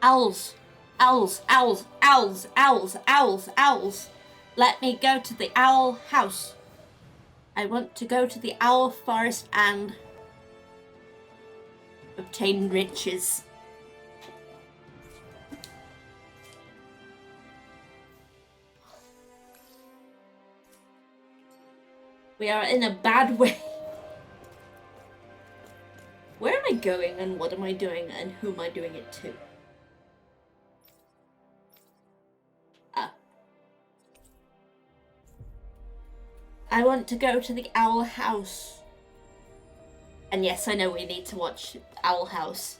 Owls, owls, owls, owls, owls, owls, owls. Let me go to the owl house. I want to go to the owl forest and obtain riches. We are in a bad way. Where am I going and what am I doing and who am I doing it to? I want to go to the owl house. And yes, I know we need to watch Owl House.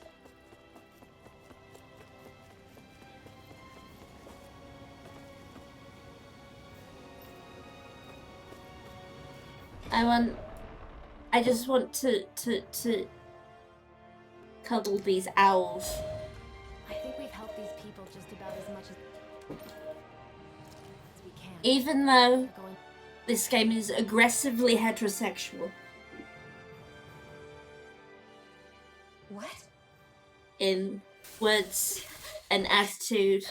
I just want to cuddle these owls. I think we've helped these people just about as much as we can. Even though this game is aggressively heterosexual. What? In words and attitude.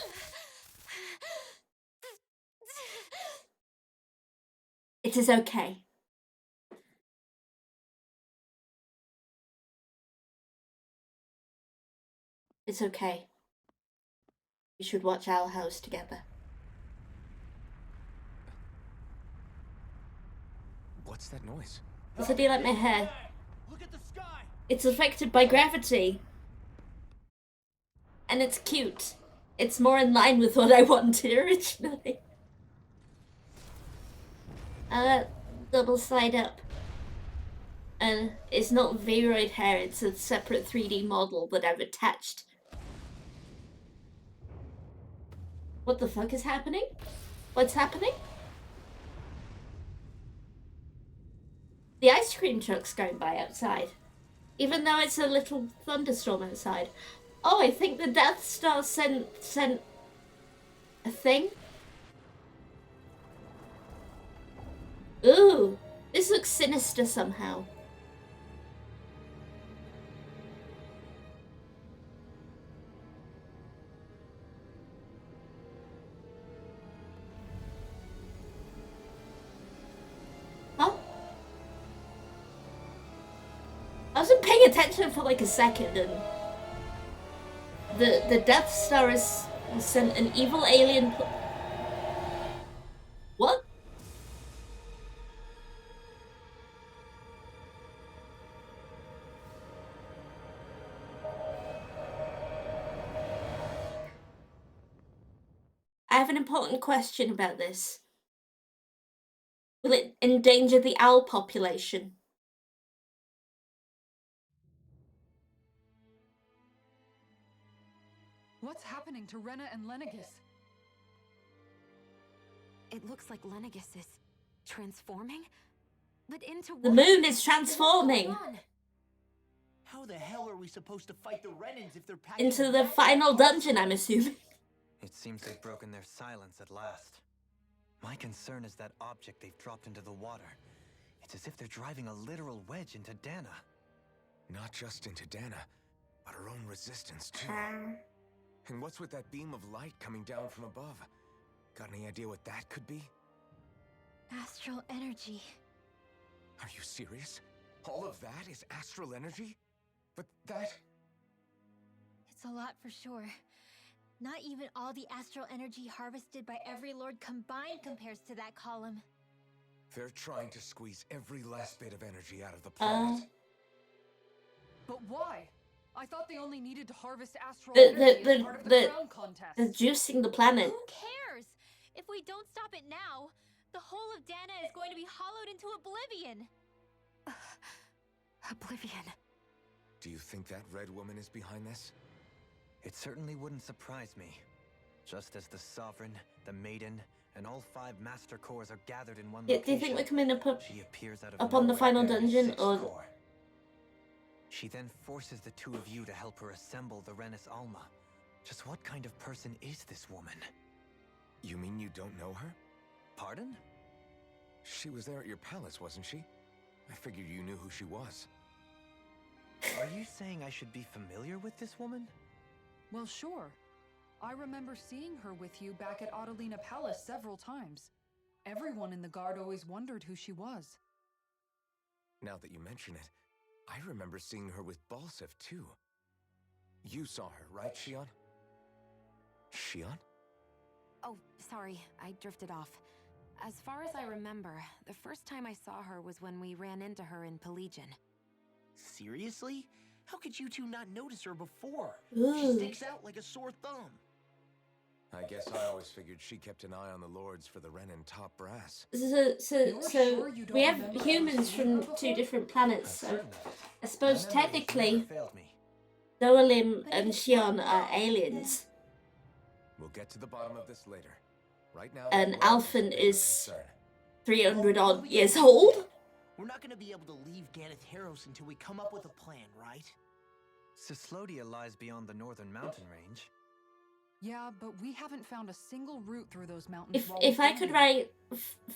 It is okay. It's okay. We should watch Owl House together. What's that noise? Does it like my hair? Look at the sky. It's affected by gravity. And it's cute. It's more in line with what I wanted originally. Double side up. And it's not Vroid hair, it's a separate 3D model that I've attached. What the fuck is happening? What's happening? The ice cream truck's going by outside. Even though it's a little thunderstorm outside. Oh, I think the Death Star sent a thing. Ooh, this looks sinister somehow. Huh? I wasn't paying attention for like a second and the Death Star has sent an evil alien. What? I have an important question about this. Will it endanger the owl population? What's happening to Rena and Lenegis? It looks like Lenegis is transforming, but into The what? moon is transforming What's going on? How the hell are we supposed to fight the Renans if they're packing into the back final like dungeon, I'm assuming. It seems they've broken their silence at last. My concern is that object they've dropped into the water. It's as if they're driving a literal wedge into Dana. Not just into Dana, but her own resistance too. And what's with that beam of light coming down from above? Got any idea what that could be? Astral energy. Are you serious? All of that is astral energy? But that... It's a lot for sure. Not even all the astral energy harvested by every lord combined compares to that column. They're trying to squeeze every last bit of energy out of the planet. But why? I thought they only needed to harvest astral The- energy the- as part of the the- crown contest. They're juicing the planet. Who cares? If we don't stop it now, the whole of Dana is going to be hollowed into oblivion. Oblivion. Do you think that red woman is behind this? It certainly wouldn't surprise me. Just as the Sovereign, the Maiden, and all 5 Master Cores are gathered in one Yeah, location, do you think we're coming up she appears out of up on the nowhere final carrying dungeon, 6 or core. She then forces the 2 of you to help her assemble the Renis Alma. Just what kind of person is this woman? You mean you don't know her? Pardon? She was there at your palace, wasn't she? I figured you knew who she was. Are you saying I should be familiar with this woman? Well, sure. I remember seeing her with you back at Adelina Palace several times. Everyone in the guard always wondered who she was. Now that you mention it, I remember seeing her with Balsef too. You saw her, right, Shion? Shion? Oh, sorry, I drifted off. As far as I remember, the first time I saw her was when we ran into her in Pelagian. Seriously? How could you two not notice her before? Ooh. She sticks out like a sore thumb. I guess I always figured she kept an eye on the lords for the Renin top brass. so You're sure you don't we have remember humans seeing her from 2 before? different planets. I'm So certain of it. I suppose My memory has technically never failed me. Doalim and Shion are aliens, We'll get to the bottom of this later. Right now, and the world Alphen bigger is concern. 300 odd years old. We're not gonna be able to leave Ganath Haros until we come up with a plan, right? Cislodia lies beyond the northern mountain range. Yeah, but we haven't found a single route through those mountains. If I could write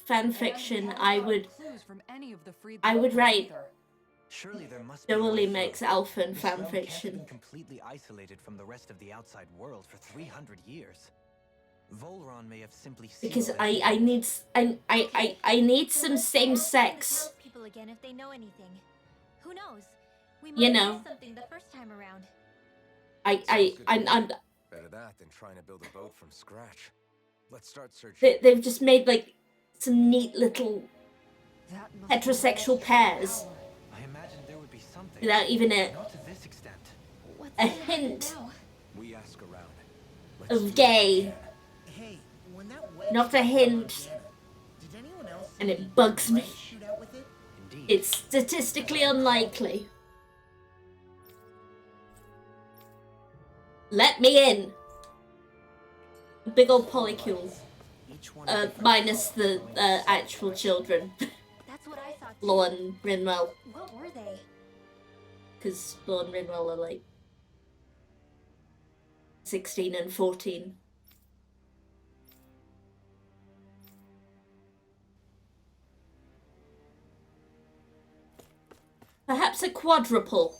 fan fiction, I would write Surely there must be a way Doalim through. X Alphen This fan realm can't have fiction. been completely isolated from the rest of the outside world for 300 years. Volron may have simply sealed Because their I fate. need I need So some let's same ask some of the sex. Grove people again if they know anything. Who knows? We You might know. miss something the first time around. I'm Better that than trying to build a boat from scratch. Let's start searching. they've just made like some neat little heterosexual pairs I imagine there would be something. without even Not to this extent. What's a gonna happen hint now? We ask around. of feel gay. it. Hey, when that wedge Not a fell on hint. Dana, did anyone else And see it bugs the me. wedge shoot out with it? Indeed. It's statistically unlikely. Let me in. A big old polycule. Each one a different Minus color, the glowing in actual children. That's what I thought. Law too. and Rinwell. What were they? Because Law and Rinwell are like 16 and 14. Perhaps a quadruple.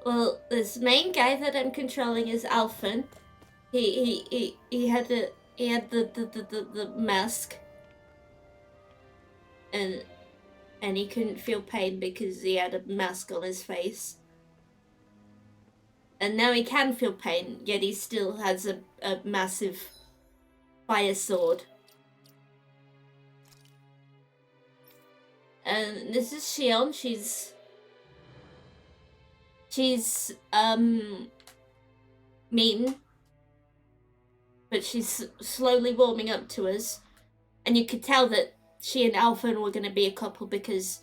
Well, this main guy that I'm controlling is Alphen. He had the mask, and he couldn't feel pain because he had a mask on his face. And now he can feel pain, yet he still has a massive fire sword. And this is Shion. She's mean, but she's slowly warming up to us, and you could tell that she and Alphen were going to be a couple because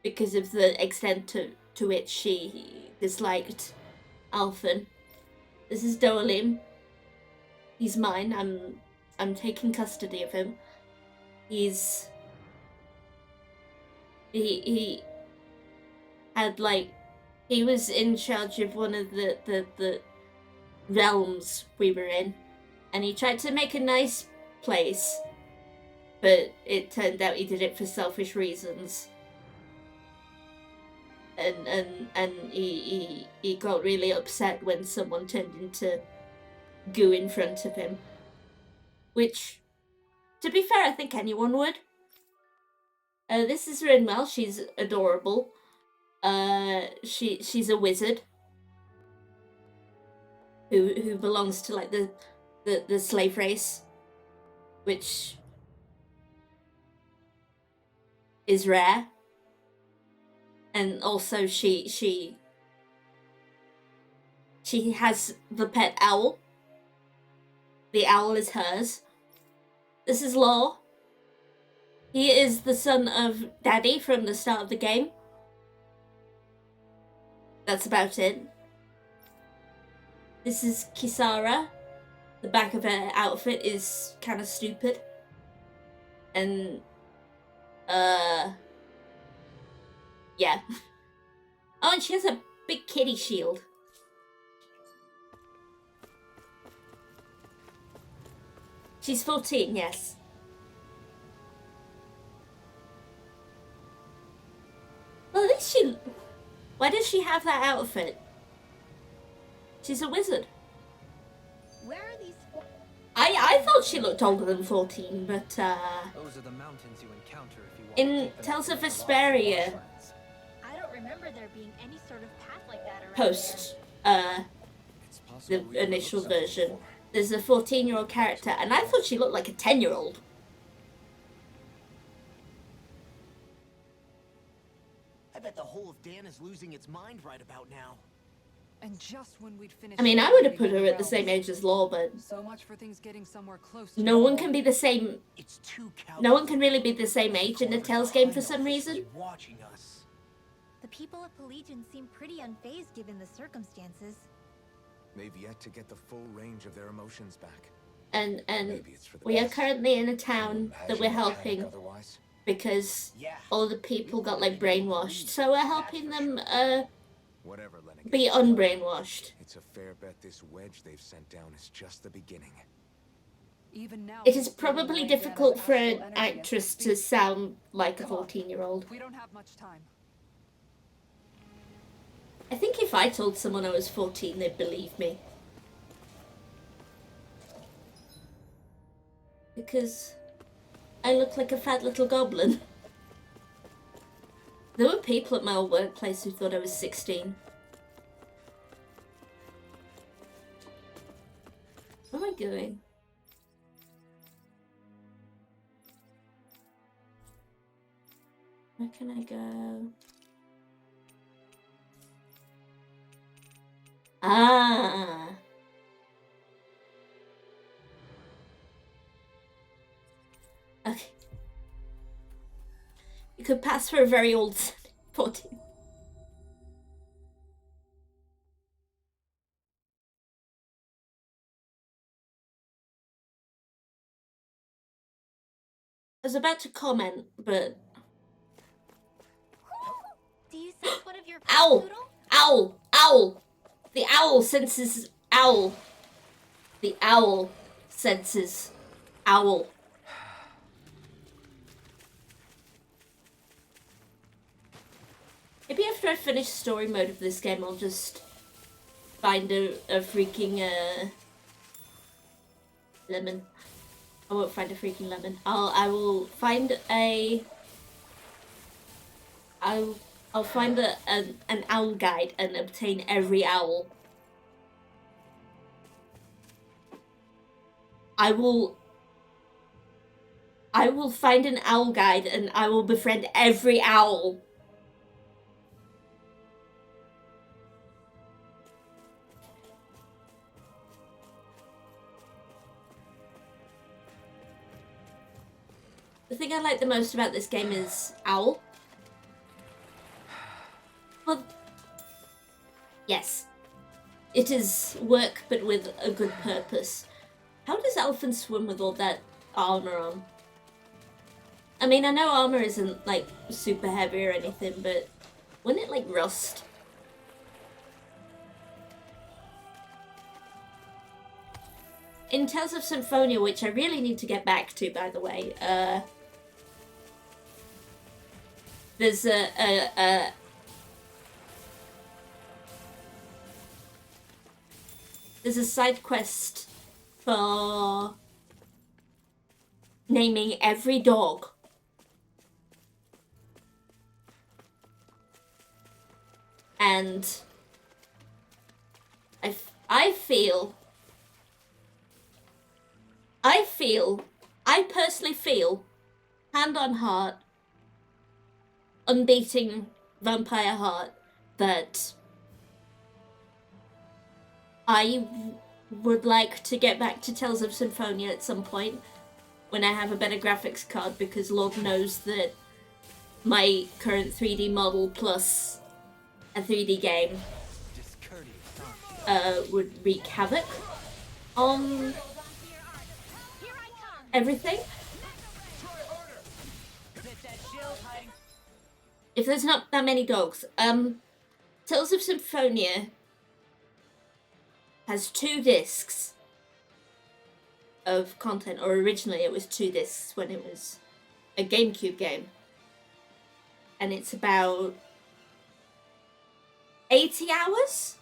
of the extent to which she disliked Alphen. This is Doalim. He's mine. I'm taking custody of him. He had like He was in charge of one of the realms we were in, and he tried to make a nice place, but it turned out he did it for selfish reasons. And he got really upset when someone turned into goo in front of him. Which, to be fair, I think anyone would. This is Rinwell. She's adorable. She's a wizard who belongs to like the slave race, which is rare. And also she has the pet owl. The owl is hers. This is Law. He is the son of Daddy from the start of the game. That's about it. This is Kisara. The back of her outfit is kind of stupid. And, yeah. Oh, and she has a big kitty shield. She's 14, yes. Well, at least she... Why does she have that outfit? She's a wizard. Where are these? I thought she looked older than 14, but Those are the mountains you encounter if you want in to keep an Tales eye of on Vesperia I don't remember there being any sort of path like that around post It's possible the initial version, there's a 14-year-old character, and I thought she looked like a 10-year-old. I bet the whole of Dan is losing its mind right about now. And just when we'd finished. I mean, I would have put celebrating her all at the the same realms. age as Law, but So much for things getting somewhere close to no one normal. can be the same. It's too No one can really be the same age in a Tales game for some reason. Watching us. The people of Pelegion seem pretty unfazed given the circumstances. They've yet to get the full range of their emotions back. And Maybe it's for the we are best. currently in a Can you town that imagine we're the panic helping otherwise? because Yeah. all the people got like brainwashed. So we're helping them Whatever, Lennigan. be unbrainwashed. It's a fair bet this wedge they've sent down is just the beginning. Even now, It is we're probably relying difficult Dana's for astral an energy at actress speed. to sound like a Come on. 14-year-old. We don't have much time. I think if I told someone I was 14, they'd believe me. Because I look like a fat little goblin. There were people at my old workplace who thought I was 16. Where am I going? Where can I go? Ah. Okay. You could pass for a very old 14. I was about to comment, but Do you sense one of your Ow! poodle? Owl! Owl! The owl senses owl. The owl senses owl. Maybe after I finish story mode of this game, I'll just find a freaking lemon. I won't find a freaking lemon. I will find a. I'll find an owl guide and obtain every owl. I will find an owl guide and I will befriend every owl. The thing I like the most about this game is Owl. Well, yes. It is work, but with a good purpose. How does Elfin swim with all that armor on? I mean, I know armor isn't, like, super heavy or anything, but wouldn't it, like, rust? in Tales of Symphonia, which I really need to get back to, by the way, there's there's a side quest for naming every dog. And I personally feel, hand on heart, unbeating vampire heart, that I would like to get back to Tales of Symphonia at some point when I have a better graphics card, because Lord knows that my current 3D model plus a 3D game would wreak havoc on everything. If there's not that many dogs, Tales of Symphonia has 2 discs of content, or originally it was 2 discs when it was a GameCube game, and it's about 80 hours.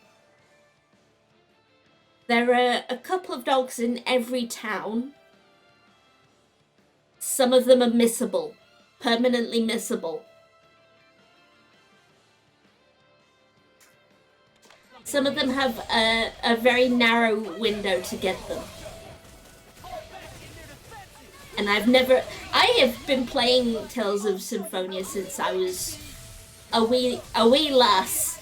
There are a couple of dogs in every town. Some of them are missable, permanently missable. Some of them have a very narrow window to get them. And I have been playing Tales of Symphonia since I was a wee lass.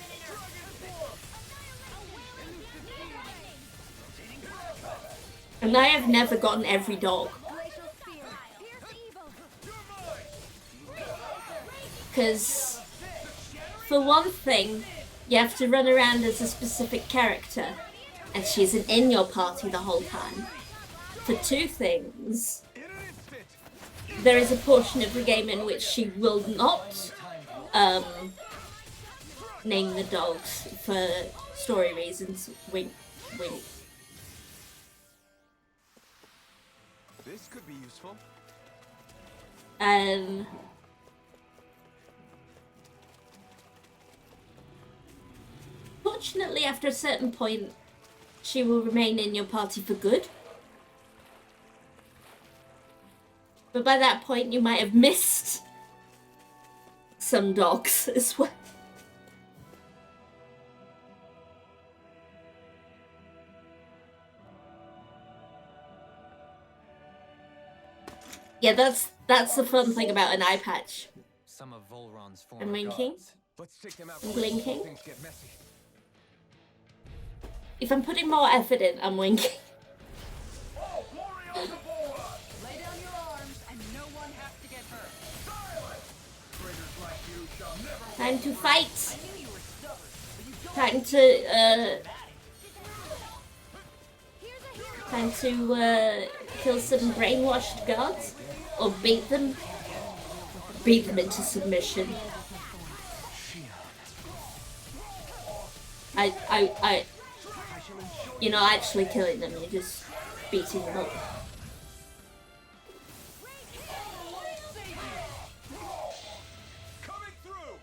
And I have never gotten every dog. Because, for one thing, you have to run around as a specific character, and she isn't in your party the whole time. For 2 things, there is a portion of the game in which she will not name the dogs for story reasons. Wink, wink. This could be useful. Fortunately, after a certain point, she will remain in your party for good. But by that point, you might have missed some dogs as well. Yeah, that's the fun thing about an eye patch. Some of Volron's I'm former winking. gods. Let's take them out. I'm blinking. Things get messy. If I'm putting more effort in, I'm winking. Lay down your arms and no one has to get hurt. Time to fight. Time to kill some brainwashed guards, or beat them into submission. You're not actually killing them, you're just beating them up. Coming through.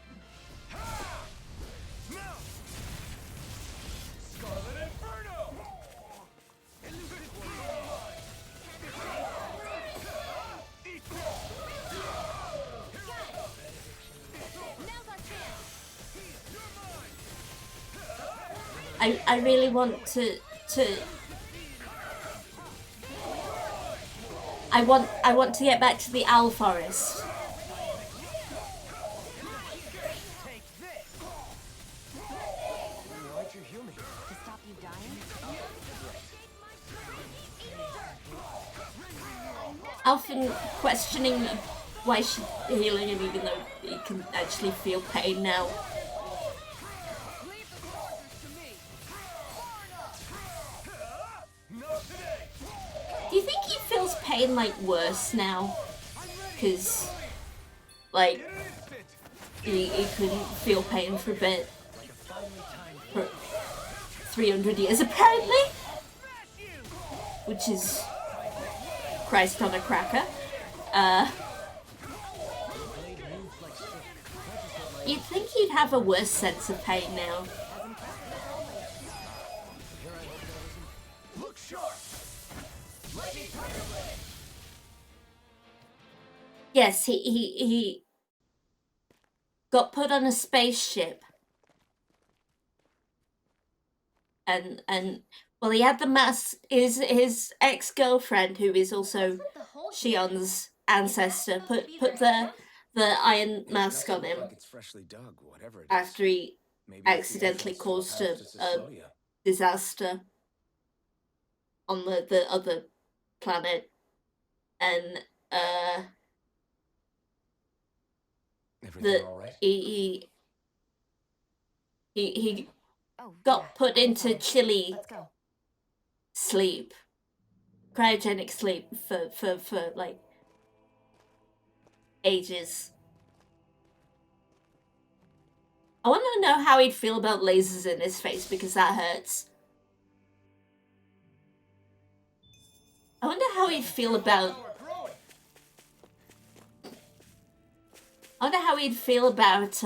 Now. Scarlet Inferno. I really want to I want to get back to the Owl Forest. Why'd you heal me? To stop you dying? Often questioning why she's healing him, even though he can actually feel pain now. Do you think he feels pain like worse now? Because, like, he couldn't feel pain for a bit. For 300 years, apparently. which is Christ on a cracker. You'd think he'd have a worse sense of pain now. Look sharp. Yes, he got put on a spaceship. And well, he had the mask. His ex-girlfriend, who is also Shion's ancestor, put the iron mask on him Like it's freshly dug, whatever it is. after he Maybe it's the accidentally entrance to the caused path to a Cecilia. disaster on the other planet, and Everything all right? he Oh, got yeah, put I'm into fine. chilly Let's go. sleep, cryogenic sleep for like ages. I want to know how he'd feel about lasers in his face, because that hurts. I wonder how he'd feel about. I wonder how he'd feel about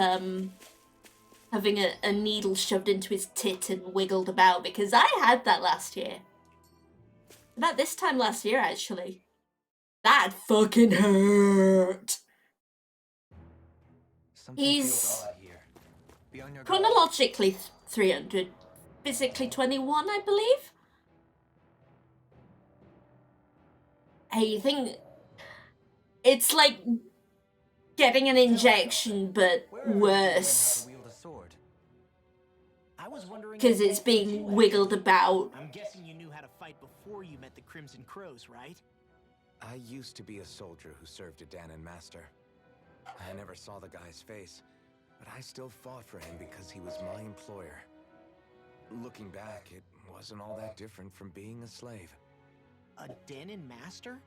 having a needle shoved into his tit and wiggled about, because I had that last year. About this time last year, actually. That fucking hurt. Something He's feels odd here. Be on your guard. chronologically 300, physically 21, I believe. Hey, you think it's like getting an injection, but Where have you learned worse, how to wield a sword? I was wondering because if it's that's what being you had. wiggled about. I'm guessing you knew how to fight before you met the Crimson Crows, right? I used to be a soldier who served a Danon master. I never saw the guy's face, but I still fought for him because he was my employer. Looking back, it wasn't all that different from being a slave. A Danon master?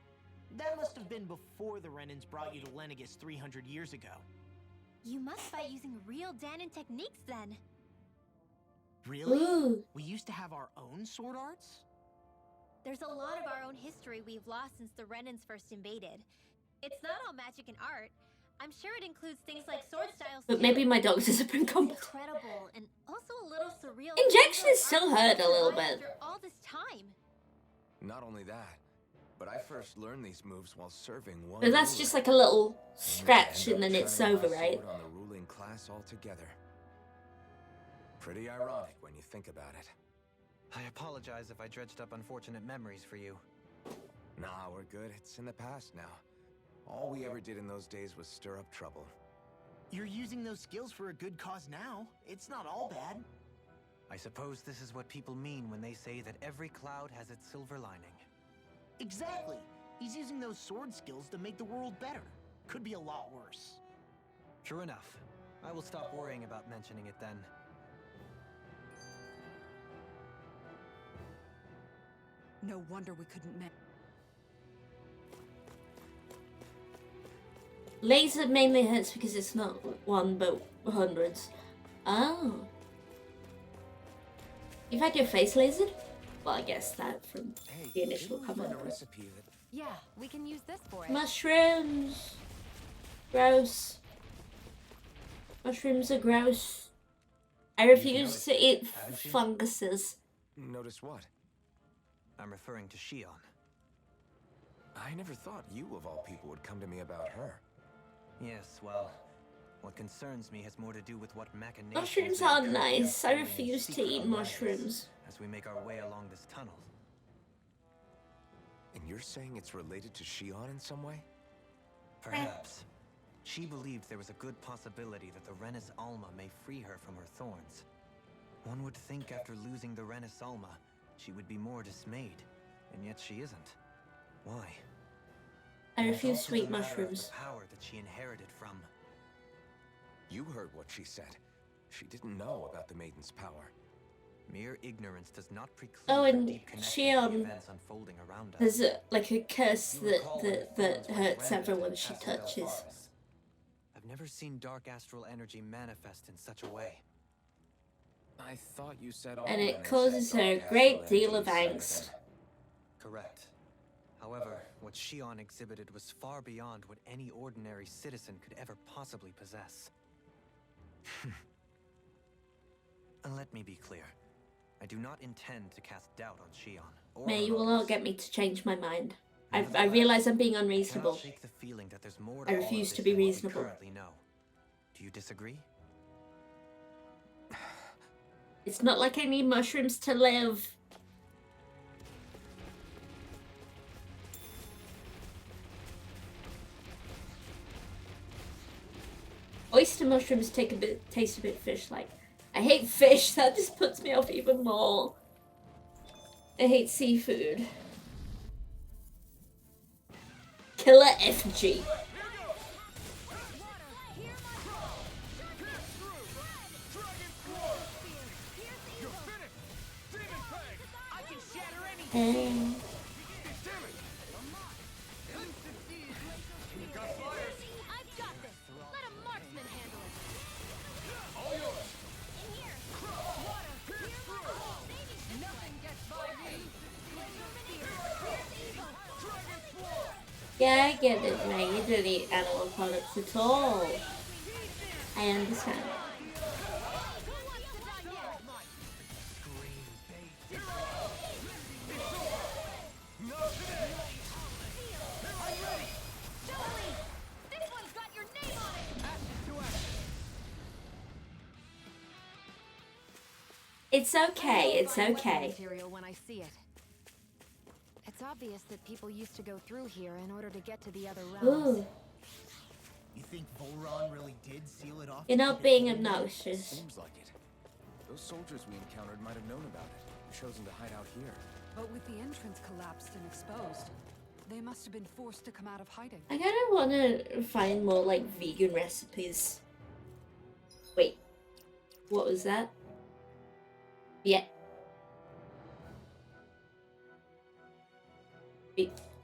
That must have been before the Renans brought you to Lenegis 300 years ago. You must fight using real Danon techniques then. Really? Ooh. We used to have our own sword arts? There's a lot of our own history we've lost since the Renans first invaded. It's not all magic and art. I'm sure it includes things like sword styles But too. maybe my doctors have been It's competent. incredible and also a little surreal. Injections still hurt a little bit. After all this time. Not only that, but I first learned these moves while serving one. But that's ruler, just like a little only to scratch end and up then it's turning over, my right? sword on the ruling class altogether. Pretty ironic when you think about it. I apologize if I dredged up unfortunate memories for you. Nah, we're good. It's in the past now. All we ever did in those days was stir up trouble. You're using those skills for a good cause now. It's not all bad. I suppose this is what people mean when they say that every cloud has its silver lining. Exactly. He's using those sword skills to make the world better. Could be a lot worse. True enough. I will stop worrying about mentioning it then. No wonder we couldn't manage. Laser mainly hurts because it's not one but hundreds. Oh. You've had your face lasered? Well, I guess that from Hey, the initial didn't we comment. find a recipe that Yeah, we can use this for it. Mushrooms. Gross. Mushrooms are gross. I refuse to eat haven't you? funguses. notice what? I'm referring to Shion. I never thought you of all people would come to me about her. Yes, well, what concerns me has more to do with what machinations Mushrooms may are occur nice. I in refuse to secret eat alliances mushrooms. as we make our way along this tunnel. And you're saying it's related to Shion in some way? Perhaps. She believed there was a good possibility that the Renis Alma may free her from her thorns. One would think after losing the Renis Alma, she would be more dismayed, and yet she isn't. Why? I And it's refuse also to eat the matter of mushrooms. the power that she inherited from. You heard what she said. She didn't know about the Maiden's power. Mere ignorance does not preclude Oh, her and deep connection she, to the events unfolding around us. There's like a curse You recall when the that thorns went hurts rampant everyone in she Castle Del touches. Faris. I've never seen dark astral energy manifest in such a way. I thought you said all And it women causes said her a dark great astral deal of energy inside angst. them. correct. However, what Shion exhibited was far beyond what any ordinary citizen could ever possibly possess. And let me be clear. I do not intend to cast doubt on Shion or May, her you will motives. not get me to change my mind. I Nevertheless, realize I'm being I cannot unreasonable. shake the feeling that there's more I to all of refuse this to be than what we reasonable. currently know. Do you disagree? It's not like I need mushrooms to live. Oyster mushrooms taste a bit fish-like. I hate fish, that just puts me off even more. I hate seafood. Killer FG. Um, I've got this. Let a marksman handle it. yeah, I get it, mate. You don't eat animal products at all. I understand. This one's got your name on it. It's okay, it's Weapon okay. material when I see it. It's obvious that people used to go through here in order to get to the other realms. Ooh, You think Volron really did seal it off? you're to not keep it being hidden? obnoxious. Seems like it. Those soldiers we encountered might have known about it. Chosen to hide out here. But with the entrance collapsed and exposed, they must have been forced to come out of hiding. I kind of want to find more like vegan recipes. Wait, what was that? Yeah.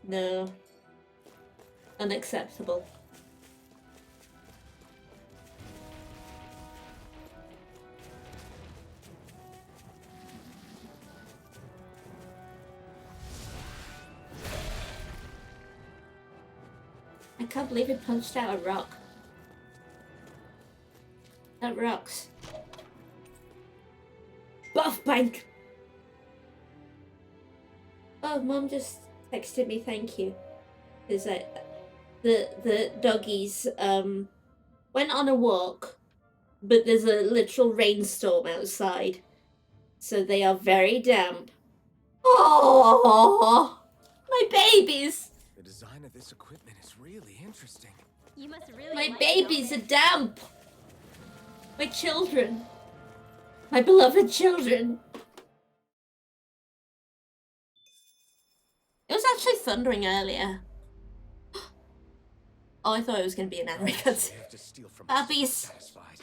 No. Unacceptable. I can't believe he punched out a rock. That rocks. Buff bank! Oh, Mum just texted me thank you. Because the doggies went on a walk, but there's a literal rainstorm outside. So they are very damp. Oh, my babies! The design of this equipment is really interesting. You must really My like babies are it, damp! My children. My beloved children. It was actually thundering earlier. Oh, I thought it was going to be an anime They cutscene. have to steal from us to be Puppies. satisfied.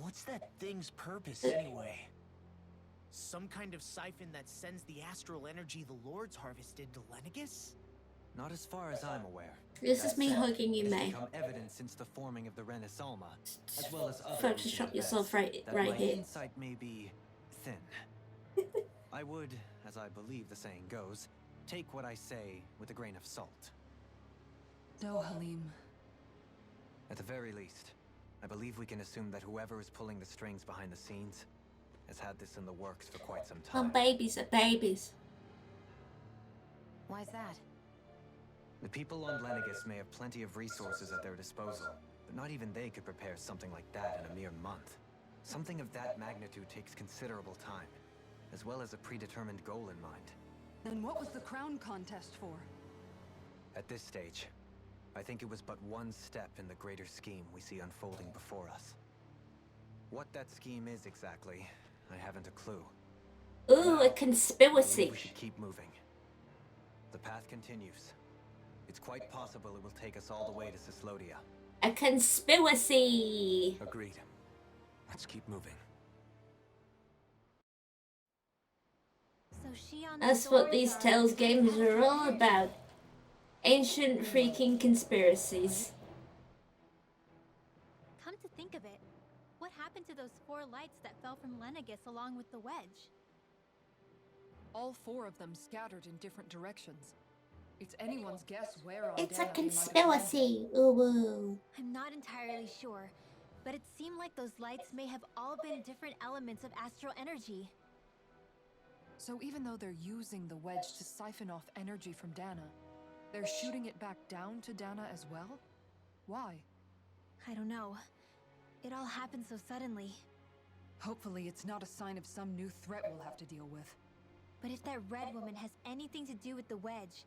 What's that thing's purpose anyway? Some kind of siphon that sends the astral energy the Lords harvested to Lenegus? Not as far as I'm aware. This is me That said, hugging you, it has May. become evident since the forming of the Renis Alma, as well as other Photoshop ancient yourself events, right that my here. insight may be thin. I would, as I believe the saying goes, take what I say with a grain of salt. No, Halim. At the very least, I believe we can assume that whoever is pulling the strings behind the scenes has had this in the works for quite some Oh, time. babies are babies. Why's that? The people on Lenegus may have plenty of resources at their disposal, but not even they could prepare something like that in a mere month. Something of that magnitude takes considerable time, as well as a predetermined goal in mind. Then what was the crown contest for? At this stage, I think it was but one step in the greater scheme we see unfolding before us. What that scheme is exactly, I haven't a clue. Ooh, a I believe conspiracy. we should keep moving. The path continues. It's quite possible it will take us all the way to Cyslodia. A conspiracy. Agreed. Let's keep moving. So Shion That's what these Tales games are all about. Ancient freaking conspiracies. Come to think of it, what happened to those 4 lights that fell from Lenegus along with the wedge? All 4 of them scattered in different directions. It's anyone's guess where on It's a Dana they might have landed. conspiracy. Ooh, woo. I'm not entirely sure, but it seemed like those lights may have all been different elements of astral energy. So even though they're using the wedge to siphon off energy from Dana, they're shooting it back down to Dana as well? Why? I don't know. It all happened so suddenly. Hopefully it's not a sign of some new threat we'll have to deal with. But if that red woman has anything to do with the wedge,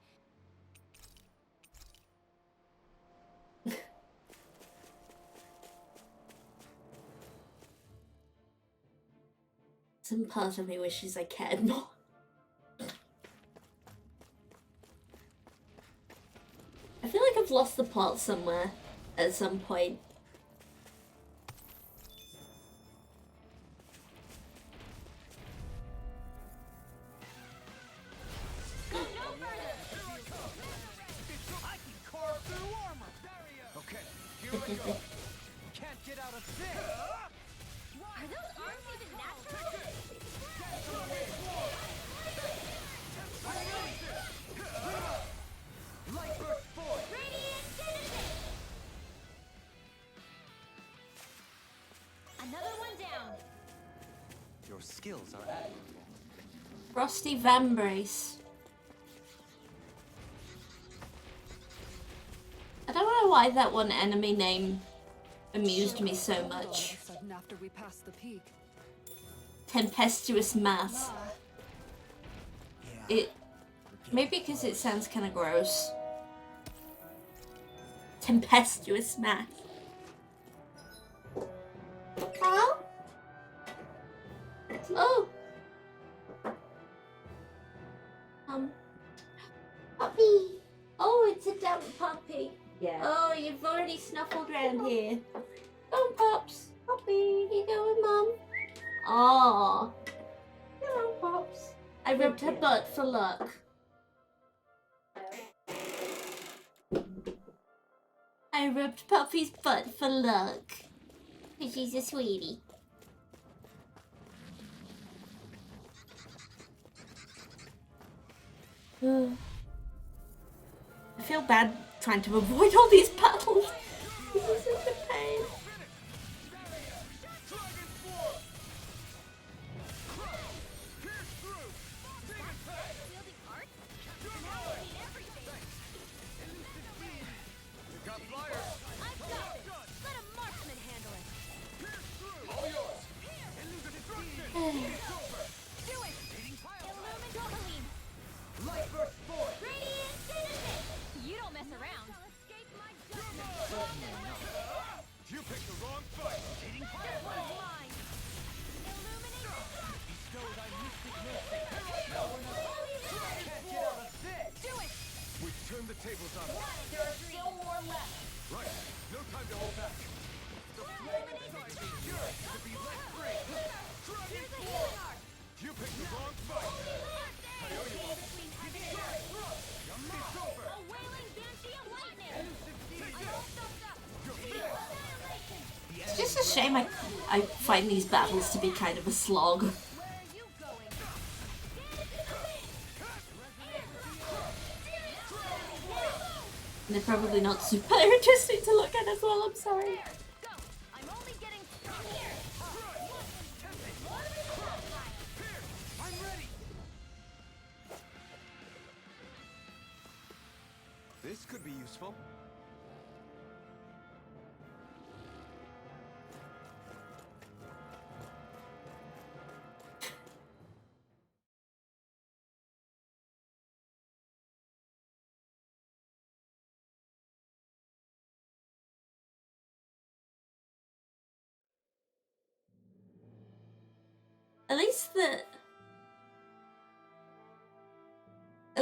Some part of me wishes I cared more. I feel like I've lost the plot somewhere at some point. I can carve through armor. Okay, here I go. Can't get out of this. are those arms even natural? Light burst forth. Radiant Citizen! Another one down. Your skills are admirable. Frosty Vambrace. I don't know why that one enemy name amused me so All much. of a sudden after we passed the peak. Tempestuous Mass. Yeah. It maybe because it sounds kind of gross. Tempestuous Mass. Hello? Oh. Puppy. Oh, it's a damp puppy. Yeah. Oh, you've already snuffled around here. Come on, Pops. Puppy, you going, Mum? Aw. Come on, Pops. I rubbed her butt for luck. I rubbed Puppy's butt for luck. 'Cause she's a sweetie. I feel bad trying to avoid all these battles. This is such a pain. Got flyers. I've got it! Let a marksman handle it! All yours. Do it! Illumin Tourmaline! Light burst forth. Radiant Citizen! You don't mess around! You picked the wrong fight. This one's mine! Illuminate! Bestow thy mystic mercy. Can't get out of this. Do it! We've turned the tables on them. There are still more left! Right. No time to hold back. To be let free. Here's a healing arc! You picked the wrong fight. I owe you one. It's over. A wailing banshee of lightning! I all stuffed up! Annihilation! It's just a shame I find these battles to be kind of a slog. Where are you going? And they're probably not super interesting to look at as well, I'm sorry. Go! I'm only getting here! I'm ready. This could be useful. At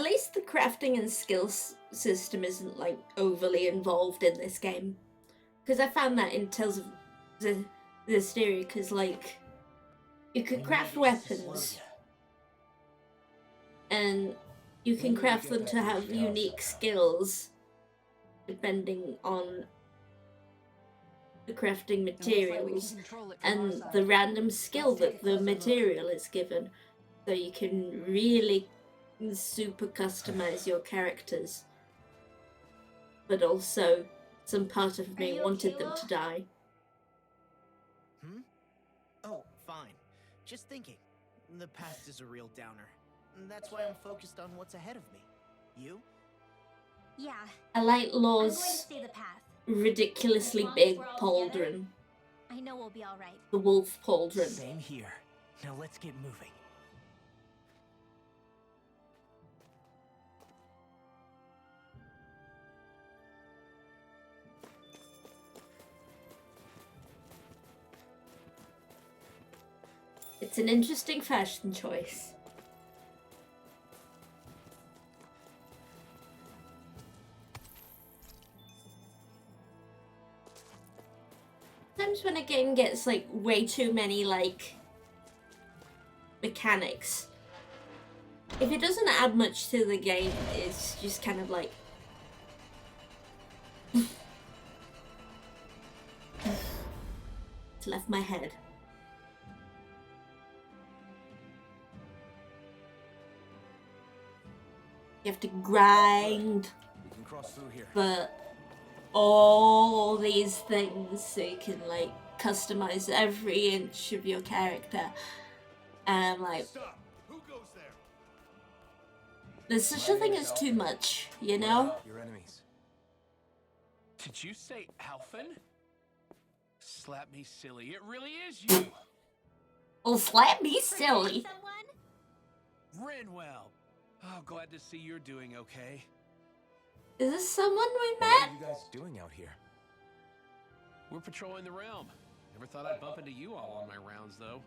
least the crafting and skills system isn't like overly involved in this game, because I found that in Tales of Zestiria, because like you could craft weapons and you can craft them to have unique skills depending on the crafting It looks like we can materials control it from our and side. the random skill Let's take that a the closer look. material is given. So you can really super customize your characters. But also, some part of me you wanted okay, them Will? to die. Oh, fine. Just thinking. The past is a real downer. That's why I'm focused on what's ahead of me. You? Yeah, I like I'm going to Law's stay the path. ridiculously As long as big we're all together. pauldron. I know we'll be all right. The wolf pauldron. Same here. Now let's get moving. It's an interesting fashion choice. Sometimes when a game gets like way too many like mechanics, if it doesn't add much to the game, it's just kind of like it's left my head. You have to grind We can cross through here. for all these things so you can like customize every inch of your character. And I'm like, Stop! Who goes there? there's such a thing as too much, you know? Your enemies. Did you say Alphen? Slap me silly. It really is you. Well, slap me Forgetting silly. someone? Renwell. Oh, glad to see you're doing okay. Is this someone we What met? are you guys doing out here? We're patrolling the realm. Never thought I'd bump into you all on my rounds, though.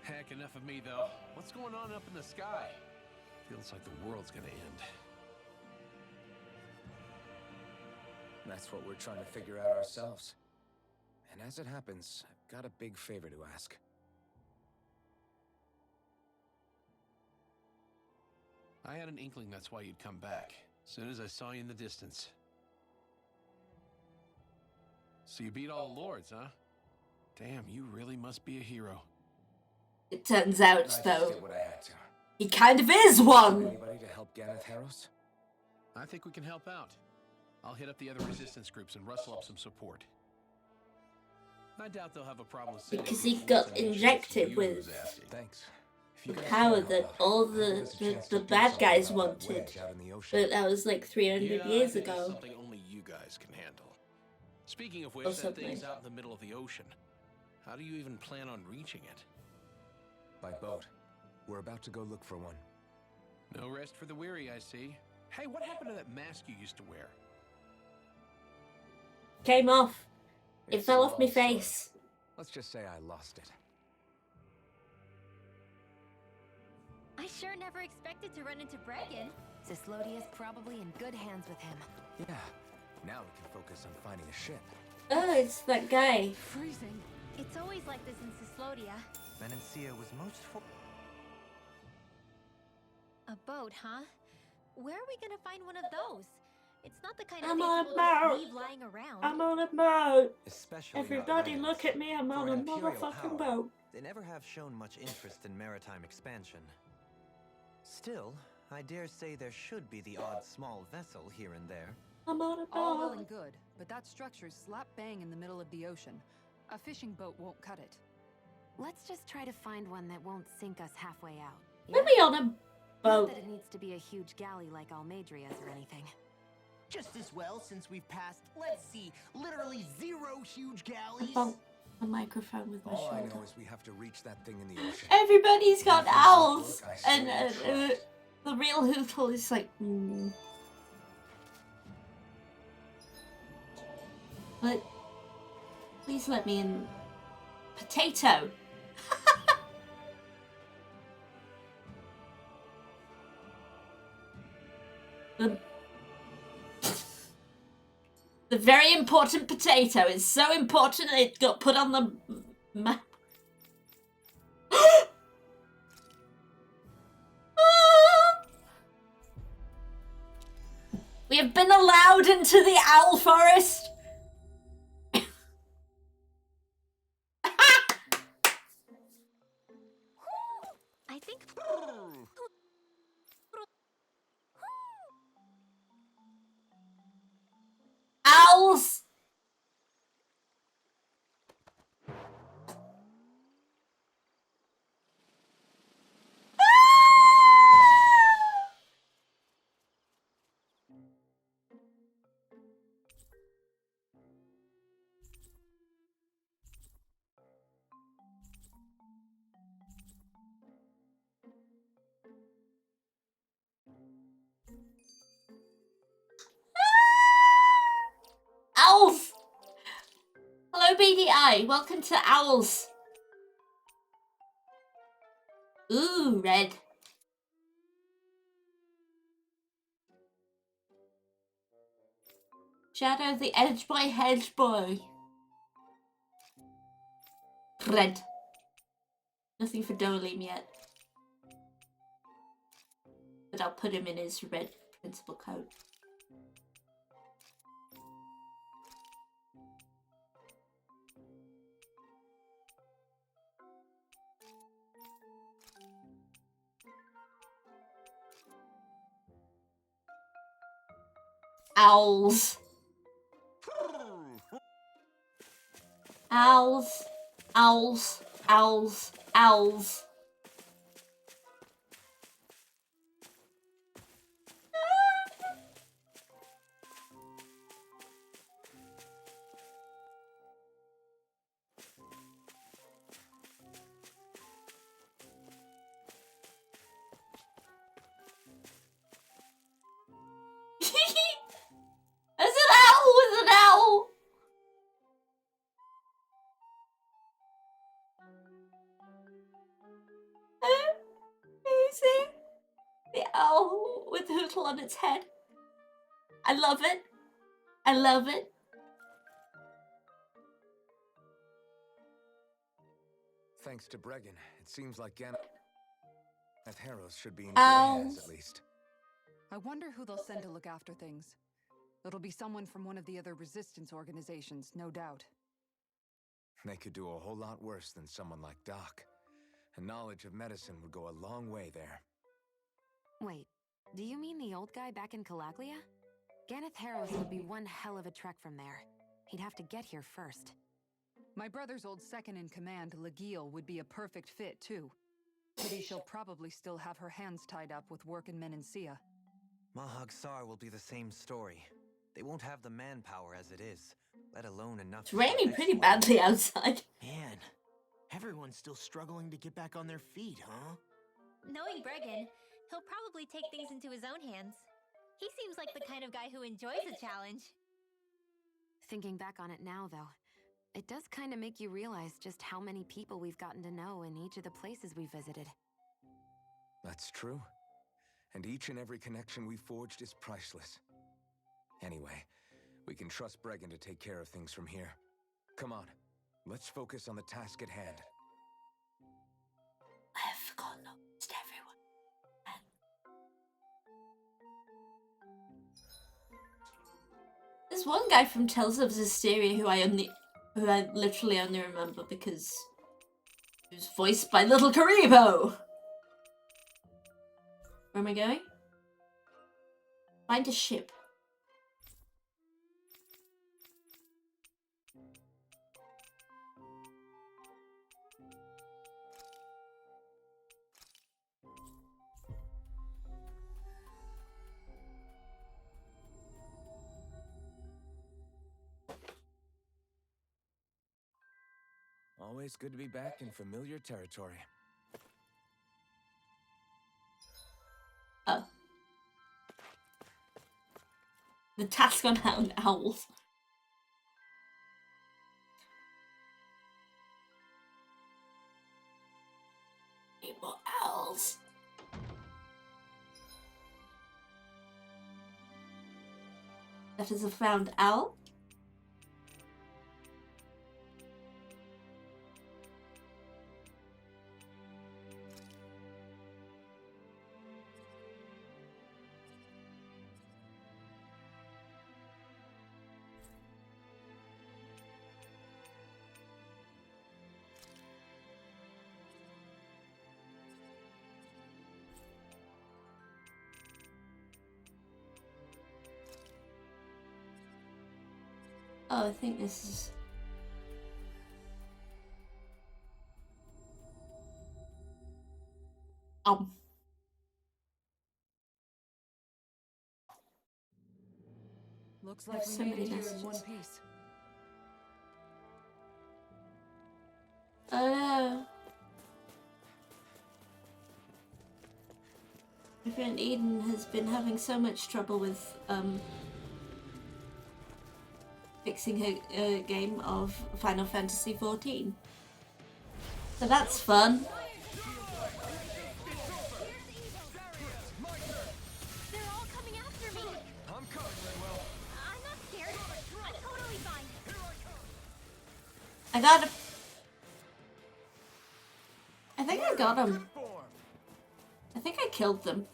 Heck, enough of me, though. What's going on up in the sky? Feels like the world's gonna end. That's what we're trying to figure out ourselves. And as it happens, I've got a big favor to ask. I had an inkling that's why you'd come back. Soon as I saw you in the distance. So you beat all the lords, huh? Damn, you really must be a hero. It turns out, I just though, did what I had to. he kind of is one. Anybody to help Ganeth Harros? I think we can help out. I'll hit up the other resistance groups and rustle up some support. I doubt they'll have a problem with Because he got injected with Thanks. If the you guys power can that help out, all I'll give us a chance the to do bad something guys about that wanted. wedge out in the ocean. But that was like 300 years ago. Something only you guys can handle. Speaking of which, Or that something. thing's out in the middle of the ocean. How do you even plan on reaching it? By boat. We're about to go look for one. No rest for the weary, I see. Hey, what happened to that mask you used to wear? Came off. It It's fell a off my long story. face. Let's just say I lost it. I sure never expected to run into Bregan. Cyslodia's probably in good hands with him. Yeah. Now we can focus on finding a ship. Oh, it's that guy. Freezing. It's always like this in Cyslodia. Venencia was most A boat, huh? Where are we gonna find one of those? It's not the kind of I'm thing on a people just boat. leave lying around. I'm on a boat. especially not Everybody Renans. look at me, I'm For on a an imperial motherfucking power, boat. They never have shown much interest in maritime expansion. Still, I dare say there should be the odd small vessel here and there. I'm on a All well boat. and good, but that structure's slap bang in the middle of the ocean. A fishing boat won't cut it. Let's just try to find one that won't sink us halfway out. Let me on a Not boat. that it needs to be a huge galley like Almadria's or anything. Just as well, since we've passed, let's see, literally 0 huge galleys. Bump a microphone with my All I shoulder. know is we have to reach that thing in the ocean. Everybody's got Nothing owls, but look, I and see it. the real Hootle is like, But please let me in. Potato. the, the very important potato is so important it got put on the map. We have been allowed into the owl forest. Hello, BDI. Welcome to Owls. Ooh, red. Shadow the Edge by Hedge Boy. Red. Nothing for Dolim yet. But I'll put him in his red principal coat. Owls. Owls. Owls. Owls. Owls. There's an owl with an owl! You see? The owl with Hootle on its head. I love it. I love it. Thanks to Bregan, it seems like Ganeth Harrows should be in good hands at least. I wonder who they'll send to look after things. It'll be someone from one of the other resistance organizations, no doubt. They could do a whole lot worse than someone like Doc. And knowledge of medicine would go a long way there. Wait, do you mean the old guy back in Calaglia? Ganeth Harrows would be one hell of a trek from there. He'd have to get here first. My brother's old second-in-command, Legil, would be a perfect fit, too. Pity she'll probably still have her hands tied up with work in Menancia. Mahag Saar will be the same story. They won't have the manpower as it is, let alone enough. It's raining pretty badly outside. Man, everyone's still struggling to get back on their feet, huh? Knowing Bregan, he'll probably take things into his own hands. He seems like the kind of guy who enjoys a challenge. Thinking back on it now, though, it does kind of make you realize just how many people we've gotten to know in each of the places we visited. That's true. And each and every connection we forged is priceless. Anyway, we can trust Bregan to take care of things from here. Come on, let's focus on the task at hand. I have forgotten almost everyone. There's one guy from Tales of Zestiria who I literally only remember because he was voiced by Little Karibo. Where am I going? Find a ship. Always good to be back in familiar territory. Oh. The task on hound owls. Need more owls. That is a found owl. Oh, I think this is... Looks like There's we so made many it here in messages. one piece. Oh no. My friend Eden has been having so much trouble with, fixing releasing a game of Final Fantasy XIV. So that's fun. They're all coming after me. I'm coming, Rinwell. I'm not scared. I'm totally fine. I got him. I think I got him. I think I killed them.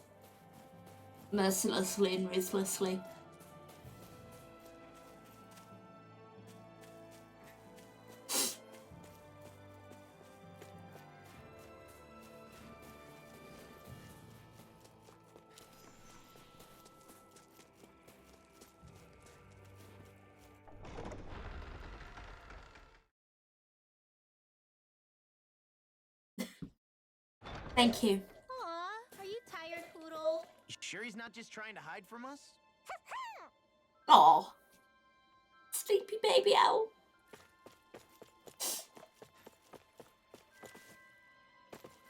Mercilessly and ruthlessly. Thank you. Aw, are you tired, Poodle? You sure he's not just trying to hide from us? Aw. Sleepy baby owl.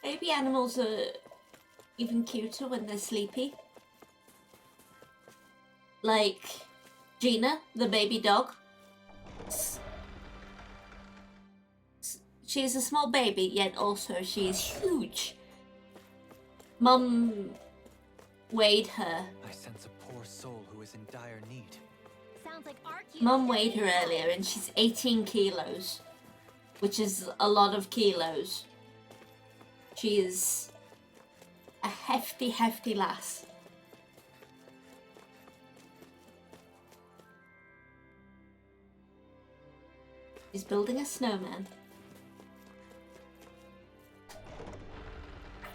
Baby animals are even cuter when they're sleepy. Like Gina, the baby dog. She's a small baby, yet also she is huge. Mum weighed her. I sense a poor soul who is in dire need. Sounds like our cute Mum is weighed her definitely earlier and she's 18 kilos, which is a lot of kilos. She is a hefty, hefty lass. She's building a snowman.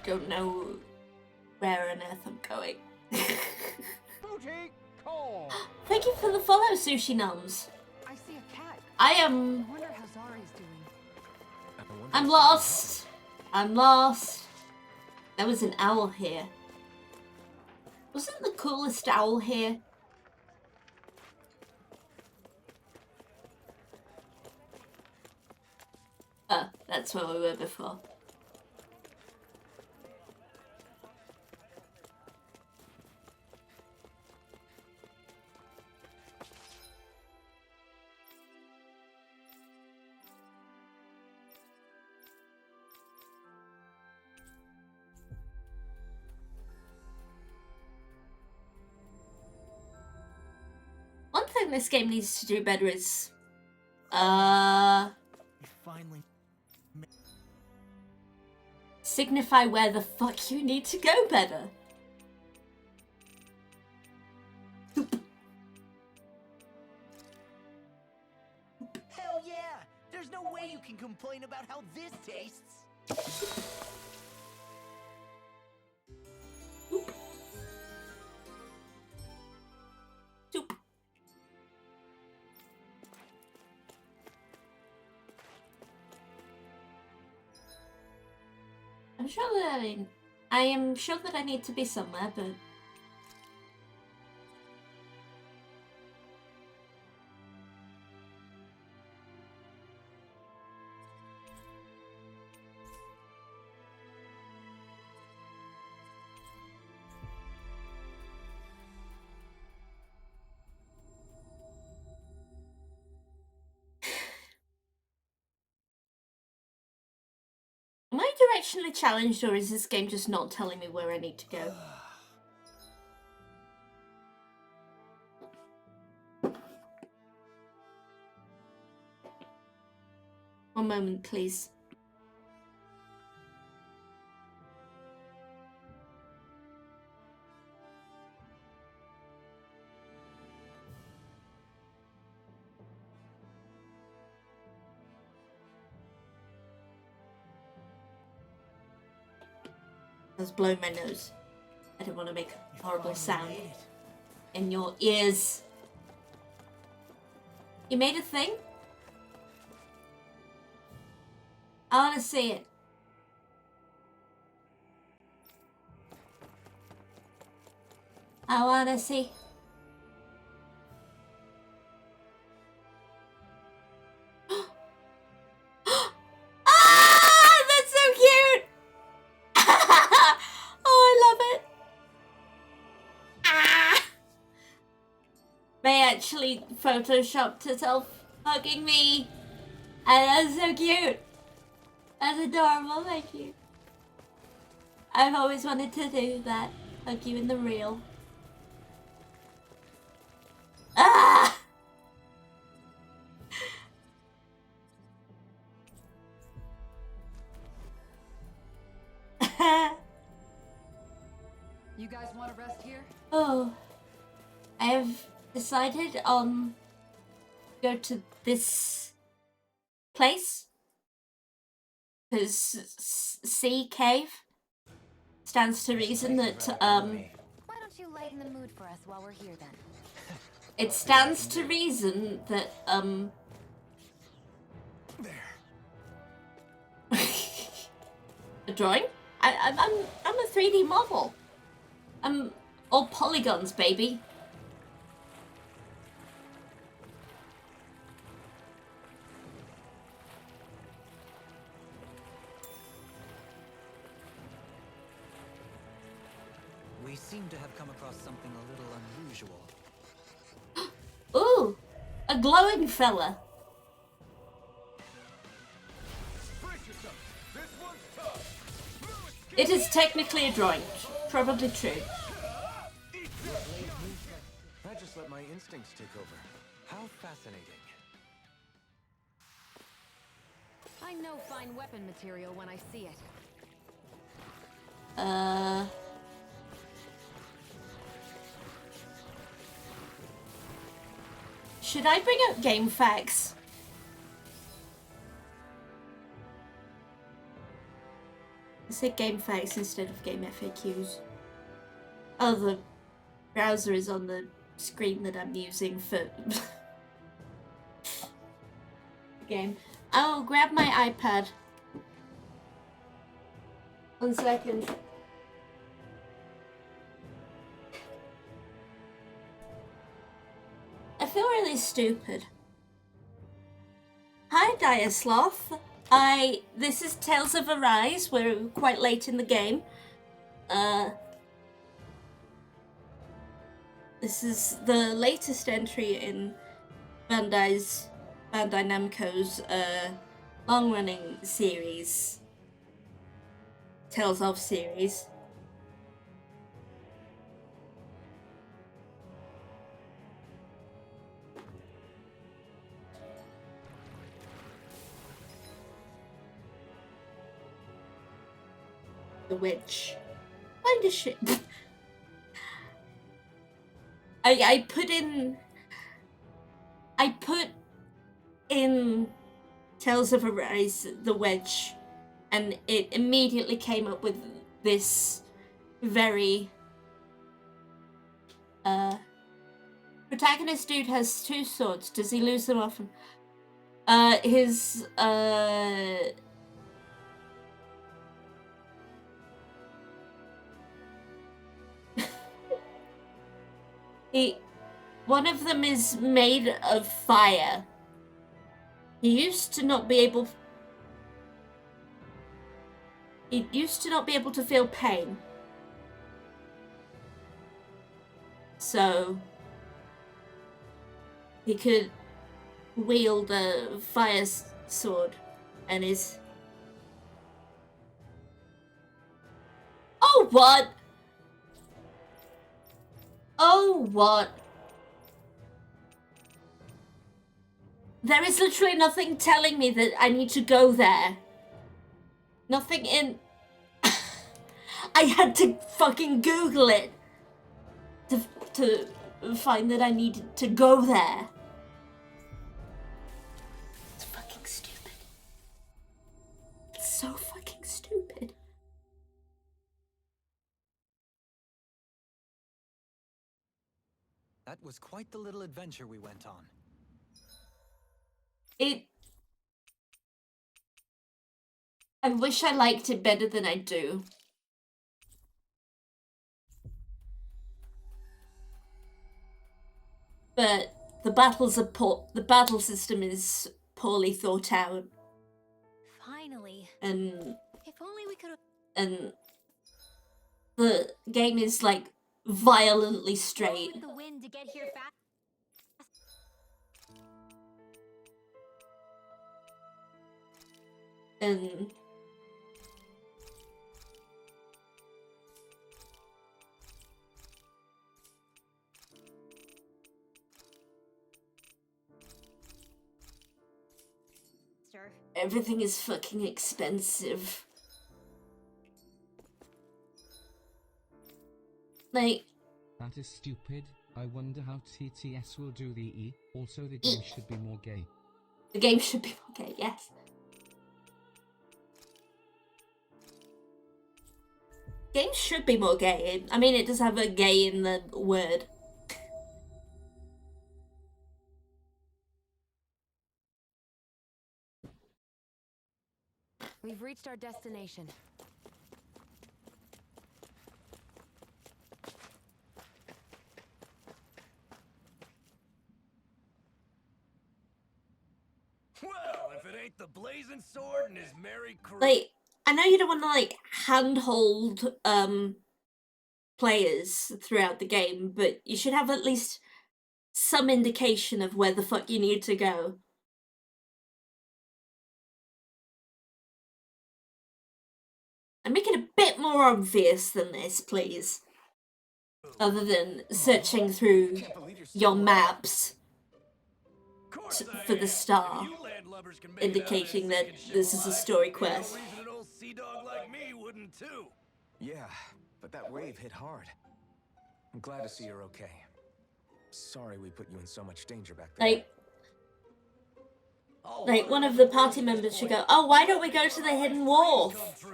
Don't know where on earth I'm going. Thank you for the follow, Sushi Nums. I see a cat. I I am... wonder how Zari's doing. I'm lost. I'm lost. There was an owl here. Wasn't the coolest owl here? Oh, that's where we were before. One thing this game needs to do better is, You finally. signify where the fuck you need to go better. Hell yeah! There's no way you can complain about how this tastes. Soup. I'm sure that I am sure that I need to be somewhere, but am I directionally challenged, or is this game just not telling me where I need to go? One moment, please. I was blowing my nose. I didn't want to make a horrible sound in your ears. You made a thing? I want to see it. I want to see. Ah, that's so cute! Oh, I love it. Ah! May actually photoshopped herself hugging me. And that's so cute. That's adorable, thank you. I've always wanted to do that. Hug you in the real. Ah! You guys want to rest here? Oh, I have decided on go to this place. Because Sea Cave stands to reason that Why don't you lighten the mood for us while we're here then? it stands to reason that a drawing? I'm a 3D model. I'm all polygons, baby. We seem to have come across something a little unusual. Ooh, a glowing fella. It is technically a drawing. Probably true. I just let my instincts take over. How fascinating. I know fine weapon material when I see it. Should I bring up game facts? I said game facts instead of game FAQs. Oh, the browser is on the screen that I'm using for the game. I'll grab my iPad. 1 second. I feel really stupid. Hi, Dire Sloth. This is Tales of Arise. We're quite late in the game. This is the latest entry in Bandai Namco's long-running series, Tales of series. The witch. Kind of shit. I put in Tales of Arise, the wedge, and it immediately came up with this very protagonist dude has 2 swords. Does he lose them often? One of them is made of fire. He used to not be able to feel pain. So he could wield a fire sword and is... Oh, what? Oh, what? There is literally nothing telling me that I need to go there. Nothing in... I had to fucking Google it to find that I needed to go there. It's fucking stupid. It's so fucking stupid. That was quite the little adventure we went on. I wish I liked it better than I do. But the battles are the battle system is poorly thought out. Finally. And If only we could have. and the game is like violently straight. With the wind to get here And Sir. everything is fucking expensive. Like, That is stupid. I wonder how TTS will do the E. Also, the game should be more gay. the game should be okay, yes. Game should be more gay. I mean, it does have a gay in the word. We've reached our destination. Well, if it ain't the blazing sword and his merry crew. Like, I know you don't want to like handhold players throughout the game, but you should have at least some indication of where the fuck you need to go. And make it a bit more obvious than this, please. Other than searching through your maps for the star, indicating that this is a story quest. An old sea dog like me wouldn't too. Yeah, but that wave hit hard. I'm glad to see you're okay. Sorry we put you in so much danger back there. Like one of the party members should go, oh, why don't we go to the hidden wharf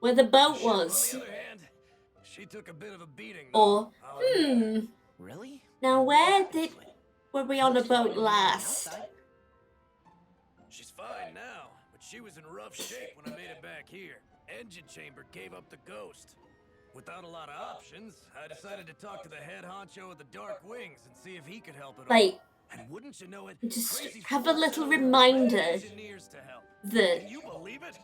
where the boat was? She took a bit of a beating. Or, Really? now were we on a boat last? She's fine now, but she was in rough shape when I made it back here. Engine chamber gave up the ghost. Without a lot of options, I decided to talk to the head honcho of the Dark Wings and see if he could help at all. Like, And wouldn't you know it, just crazy have a folks little sent reminder engineers to help. that, Can you believe it?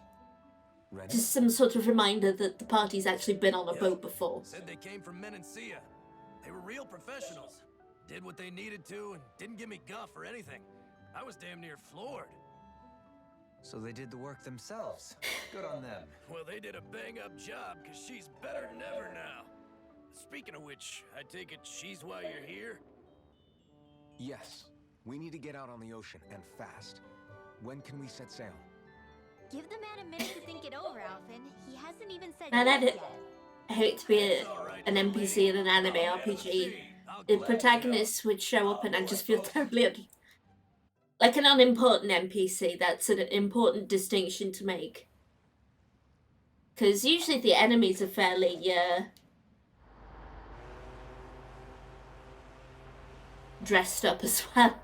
just some sort of reminder that the party's actually been on a boat before. Said they came from Menancia. They were real professionals. Did what they needed to and didn't give me guff or anything. I was damn near floored. So they did the work themselves. Good on them. Well, they did a bang-up job, because she's better than ever now. Speaking of which, I take it she's why you're here? Yes. We need to get out on the ocean, and fast. When can we set sail? Give the man a minute to think it over, Alphen. He hasn't even said Man, yes I yet. hate to be an NPC in an anime RPG. The protagonist would show up and I just feel terribly like an unimportant NPC. That's an important distinction to make. Because usually the enemies are fairly, dressed up as well.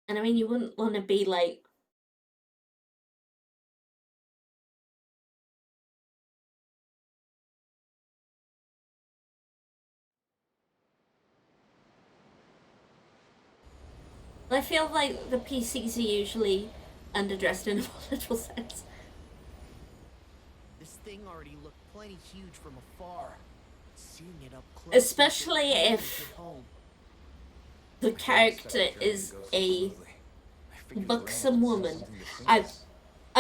And I mean, you wouldn't want to be like... I feel like the PCs are usually underdressed in a more literal sense. This thing already looked plenty huge from afar. Seeing it up close, Especially makes it if hit home. the character is a buxom woman. I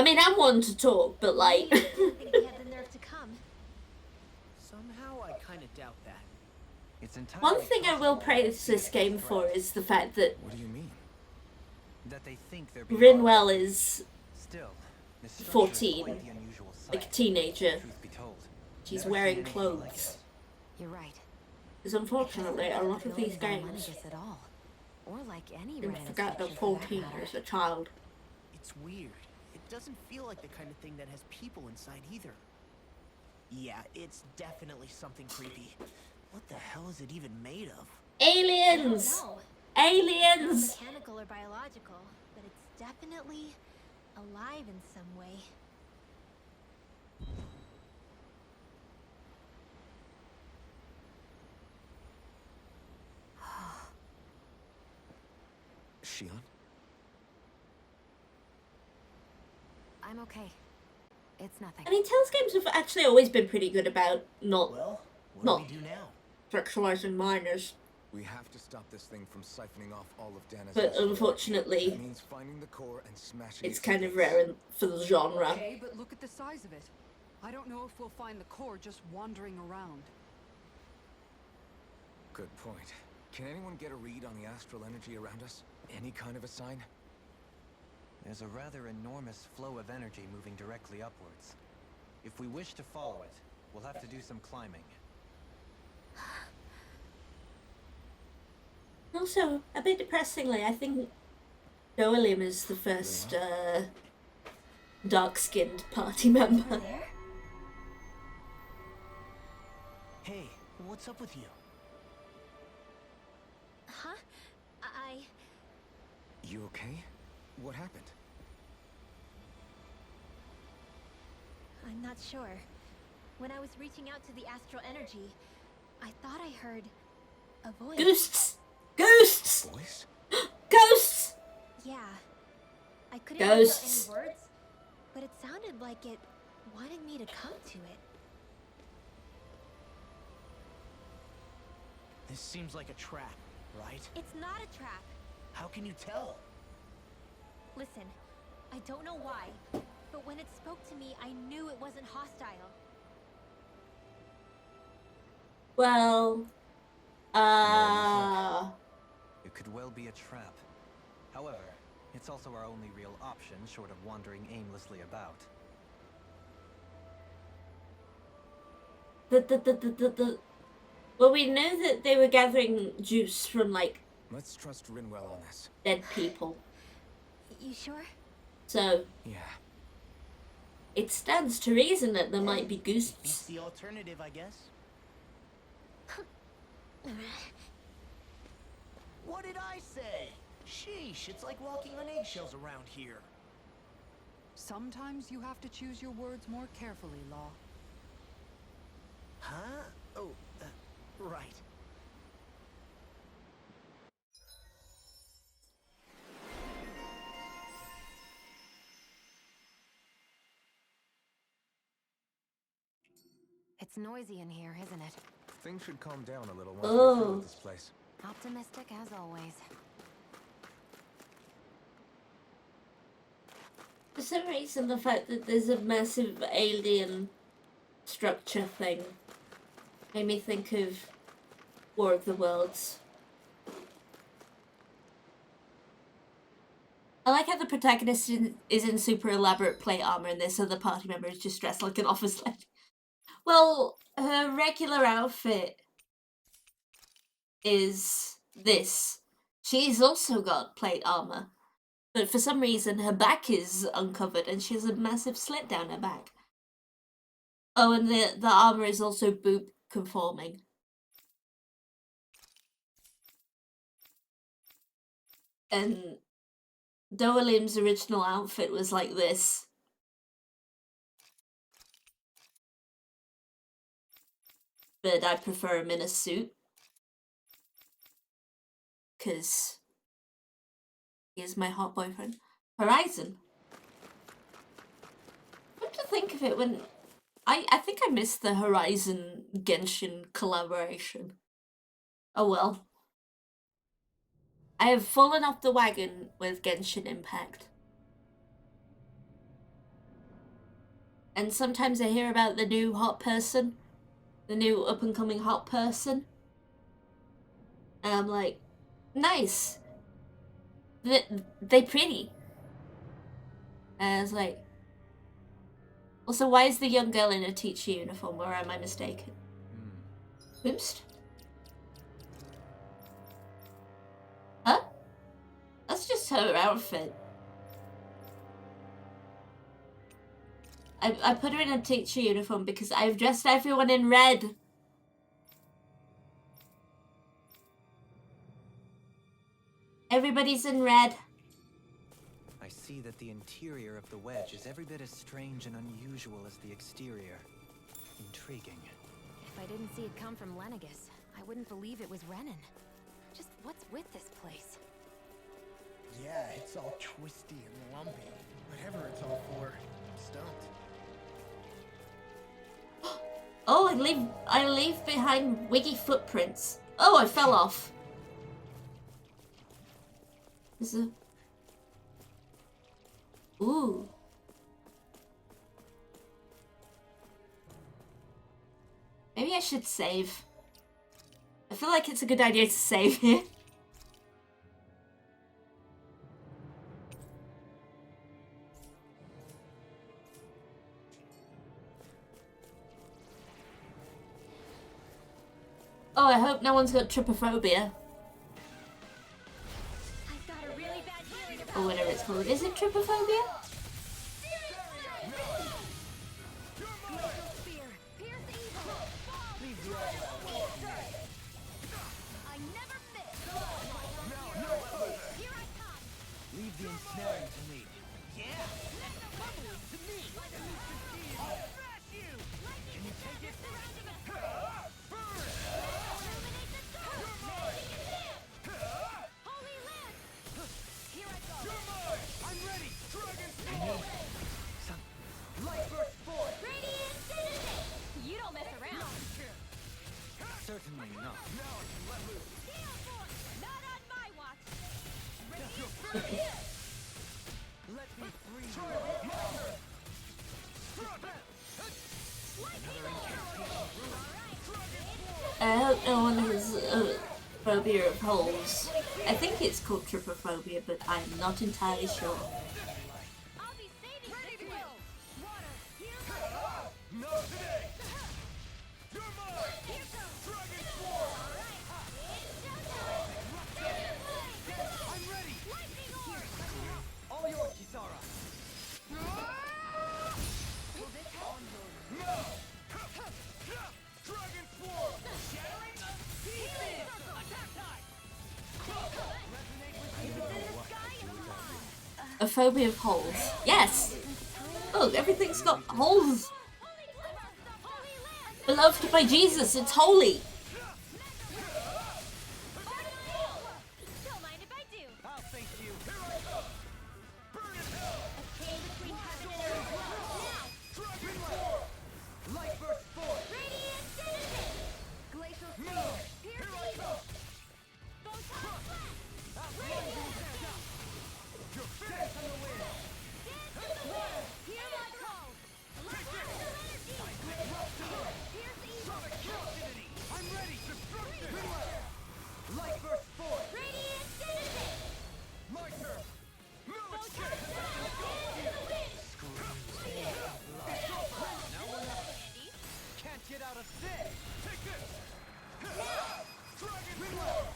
mean, I'm one to talk, but like... Maybe they didn't think he had the nerve to come. Somehow I kind of doubt that. It's entirely One thing I will possible praise that this game for is the fact that What do you mean? that they think they're being Rinwell is Still, this structure is 14, quite the unusual like a sight, teenager. truth be told. She's Never wearing seen anything like clothes. You're right. Because unfortunately, a lot of these games, Leonidas at all. Or like any I Renaissance forgot picture that for that 14 matter. is a child. It's weird. It doesn't feel like the kind of thing that has people inside either. Yeah, it's definitely something creepy. What the hell is it even made of? Aliens! No, Aliens! mechanical or biological, but it's definitely alive in some way. Shion? I'm okay. It's nothing. I mean, Tales games have actually always been pretty good about not Well, what No. do we do now? sexualizing minors, We have to stop this thing from siphoning off all of Dana's but astral energy. unfortunately, That means finding the core and smashing it's its kind of gates. rare for the genre. Okay, but look at the size of it. I don't know if we'll find the core just wandering around. Good point. Can anyone get a read on the astral energy around us? Any kind of a sign? There's a rather enormous flow of energy moving directly upwards. If we wish to follow it, we'll have to do some climbing. Also, a bit depressingly, I think Dolim is the first dark-skinned party member. There? Hey, what's up with you? Huh? You okay? What happened? I'm not sure. When I was reaching out to the astral energy, I thought I heard a voice. Ghosts! Ghosts! Voice? Ghosts! Yeah. I couldn't make out Ghosts. any words, but it sounded like it wanted me to come to it. This seems like a trap, right? It's not a trap. How can you tell? Listen, I don't know why, but when it spoke to me, I knew it wasn't hostile. Well, It could well be a trap. However, it's also our only real option short of wandering aimlessly about. Well, we know that they were gathering juice from, like, Let's trust Rinwell on this. dead people. You sure? So, Yeah. it stands to reason that there might be Beats ghosts. the alternative, I guess. What did I say? Sheesh, it's like walking on eggshells around here. Sometimes you have to choose your words more carefully, Law. Huh? Oh, right. It's noisy in here, isn't it? Things should calm down a little once we're Oh. through with this place. Optimistic as always. For some reason, the fact that there's a massive alien structure thing made me think of War of the Worlds. I like how the protagonist is in super elaborate plate armor and this other party member is just dressed like an office lady. Well, her regular outfit is this. She's also got plate armor, but for some reason her back is uncovered and she has a massive slit down her back. Oh, and the armor is also boob conforming. And Doelim's original outfit was like this. But I prefer him in a suit. Because he is my hot boyfriend. Horizon. Come to think of it, when I think I missed the Horizon Genshin collaboration. Oh well. I have fallen off the wagon with Genshin Impact. And sometimes I hear about the new hot person. The new up-and-coming hot person. And I'm like, nice. They pretty. And I was like, also, why is the young girl in a teacher uniform, or am I mistaken? Oops. Huh? That's just her outfit. I put her in a teacher uniform because I've dressed everyone in red. Everybody's in red. I see that the interior of the wedge is every bit as strange and unusual as the exterior. Intriguing. If I didn't see it come from Lenegus, I wouldn't believe it was Renan. Just what's with this place? Yeah, it's all twisty and lumpy. Whatever it's all for, I'm stumped. I leave behind wiggy footprints. Oh, I fell off. Is it? Ooh. Maybe I should save. I feel like it's a good idea to save here. Oh, I hope no one's got trypophobia. I've got a really bad feeling about Or whatever it's called. Is it trypophobia? I never miss. Here I come. Leave the ensnaring to me. Yeah! To me! I'll smash you! Can you take it? Holy Land! Here I go. I'm ready! Dragon Light burst forth! Radiant Citizen! You don't mess around. Certainly not. Steel Force! Not on my watch. Radiant Let me free you! I hope no one has a phobia of holes. I think it's called trypophobia, but I'm not entirely sure. I'll be saving this world. Water, here No today! You're mine! Dragon Force! I'm ready! Lightning Orb! All yours, Kisara! Dragon Force! Shattering the pieces! Attack time! A phobia of holes. Yes! Look, everything's got holes. Beloved by Jesus, it's holy. Don't mind if I do. I'll thank you! A chain between heaven and earth. Now! Dragon Force! Light burst forth! Radiant Citizen! Glacial Spear! Pierce Evil! Photon Blast! Radiant Surge! Dance on the wind! Dance in the wind! Hear my call! Electrical energy! Pierce Evil! Captivity! I'm ready! Destruction! Light burst forth! Radiant Citizen! My turn! Move Photon escape! Blast! Dance in the wind! Can't get out of this! Take this! Dragon Force!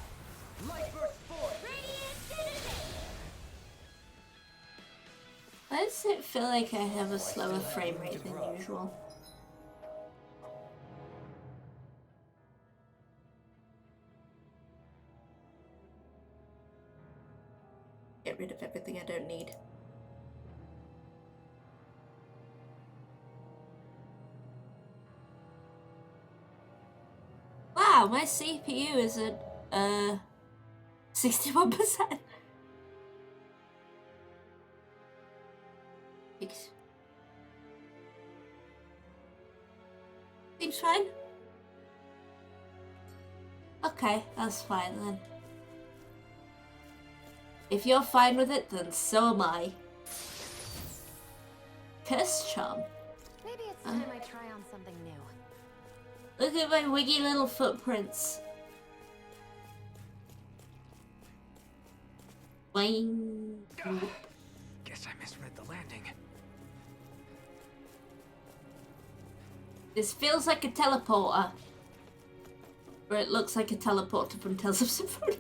Light burst forth! Radiant Citizen! Why does it feel like I have a slower frame rate than usual? Get rid of everything I don't need. Wow, my CPU is at 61%. Seems fine. Okay, that's fine then. If you're fine with it, then so am I. Curse charm. Maybe it's time I try on something new. Look at my wiggy little footprints. Boing. Guess I misread the landing. This feels like a teleporter. Or it looks like a teleporter from Tales of Symphonia.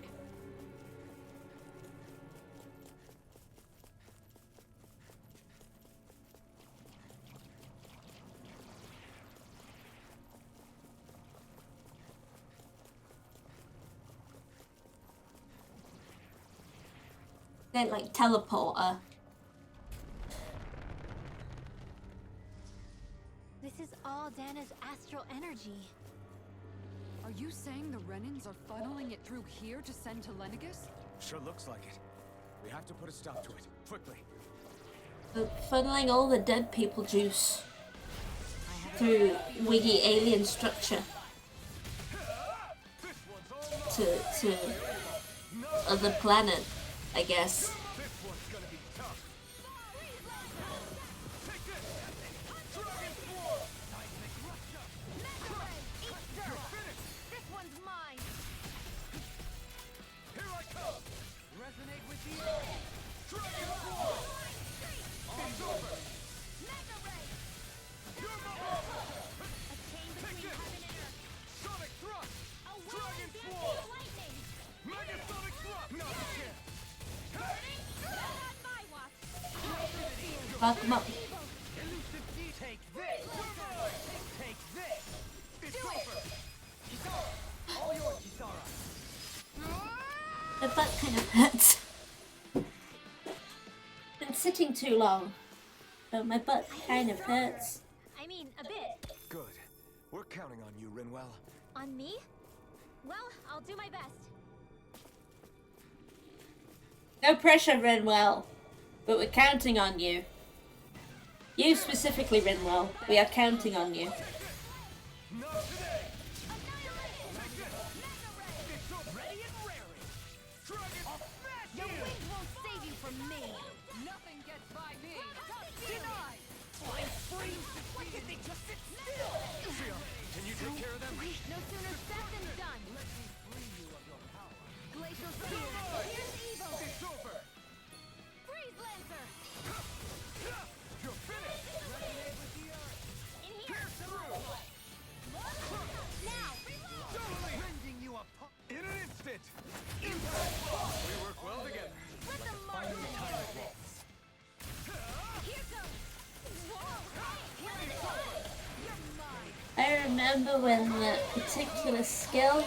They're like teleporter. This is all Dana's astral energy. Are you saying the Renans are funneling it through here to send to Lenegus? Sure looks like it. We have to put a stop to it. Quickly. They're funneling all the dead people juice. I have through wiggy alien structure to other planet, I guess. Fuck 'em up. Take this! Take this! It's over! Kisara! All yours, Kisara! My butt kind of hurts. Been sitting too long, so my butt kind of hurts. I mean, a bit. Good. We're counting on you, Rinwell. On me? Well, I'll do my best. No pressure, Rinwell, but we're counting on you. You specifically, Rinwell. We are counting on you. Your wings won't save you from me. Nothing gets by me. Denied. Why did they just sit still? Can you take care of them? No sooner said than done. Glacial Spear. Here's Evo. It's over! Freeze Lancer. You're finished! In here. Now, reload. Rending you apart. In an instant! We work well together. Let the Martian handle this. Here goes. Whoa. You're mine. I remember when that particular skill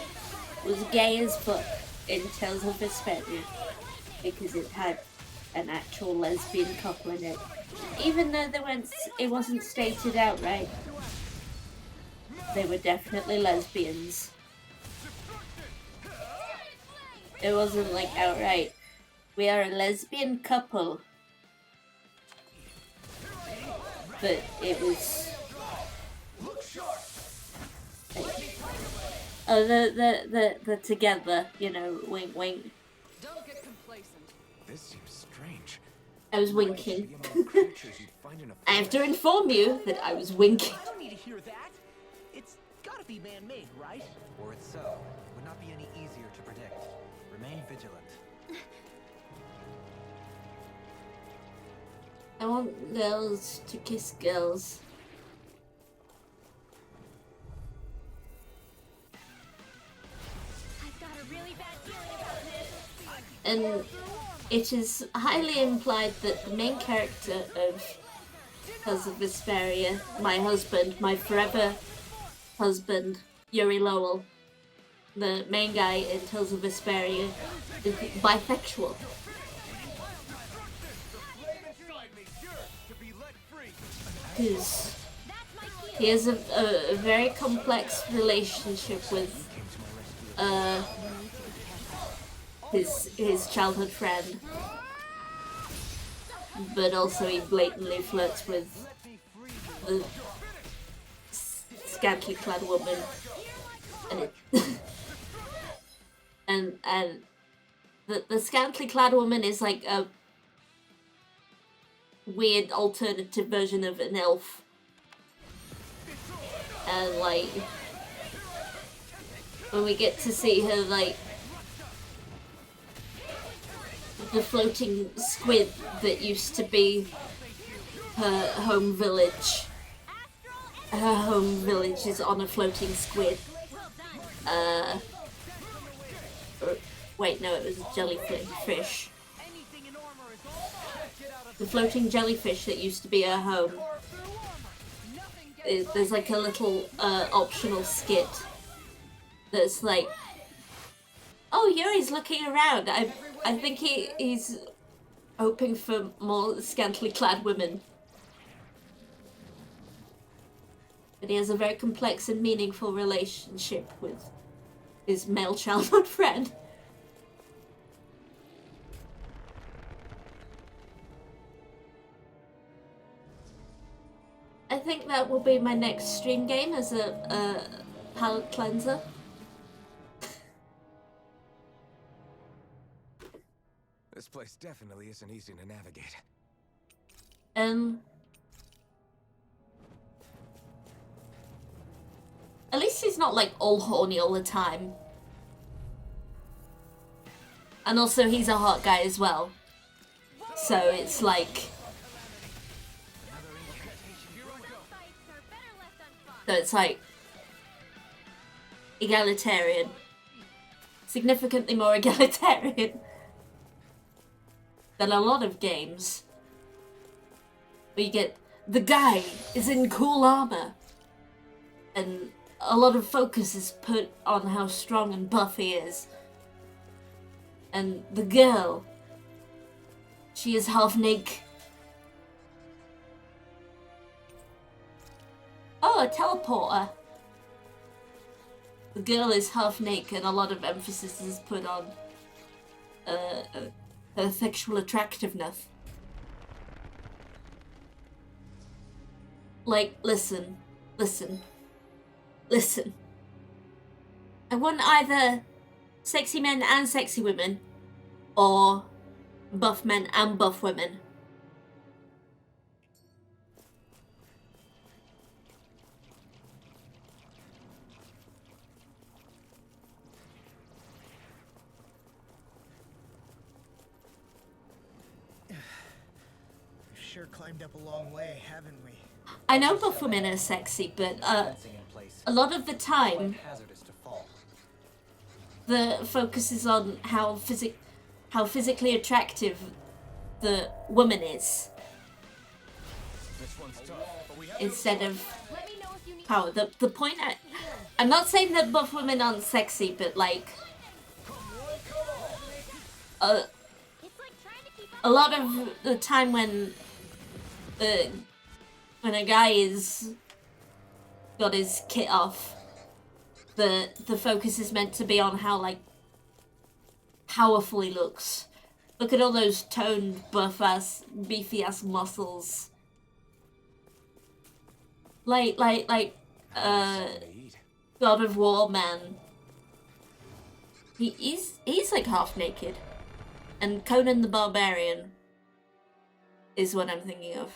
was gay as fuck in Tales of Vesperia, because it had an actual lesbian couple in it, even though it wasn't stated outright. They were definitely lesbians. It wasn't like outright, we are a lesbian couple, but it was oh, the together, you know, wink wink. Don't get complacent. This seems strange. I was winking. The amount of creatures you'd find in a I have to inform you that I was winking. I don't need to hear that. It's gotta be man-made, right? Were it so, it would not be any easier to predict. Remain vigilant. I want girls to kiss girls. I've got a really bad feeling about this. And it is highly implied that the main character of Tales of Vesperia, my husband, my forever husband, Yuri Lowell, the main guy in Tales of Vesperia, is bisexual. Because he has a very complex relationship with his childhood friend, but also he blatantly flirts with the scantily clad woman, and it and the scantily clad woman is like a weird alternative version of an elf, and like when we get to see her, like the floating squid that used to be her home village. Her home village is on a floating squid. Wait, no, it was a jellyfish. The floating jellyfish that used to be her home. There's like a little optional skit that's like, oh, Yuri's looking around. I think he's hoping for more scantily clad women. But he has a very complex and meaningful relationship with his male childhood friend. I think that will be my next stream game as a palate cleanser. This place definitely isn't easy to navigate. At least he's not like all horny all the time. And also he's a hot guy as well. So it's like... So it's like... egalitarian. Significantly more egalitarian than a lot of games. Where you get... the guy is in cool armor. And a lot of focus is put on how strong and buff he is. And the girl, she is half naked. Oh, a teleporter. The girl is half naked and a lot of emphasis is put on her sexual attractiveness. Like, listen. I want either sexy men and sexy women, or buff men and buff women. We've sure climbed up a long way, haven't we? I know buff women are sexy, but a lot of the time, the focus is on how physically attractive the woman is, instead of how the point. I'm not saying that buff women aren't sexy, but like a lot of the time when a guy is got his kit off, the focus is meant to be on how like powerful he looks. Look at all those toned, buff ass, beefy ass muscles. Like God of War man. He's like half naked, and Conan the Barbarian is what I'm thinking of.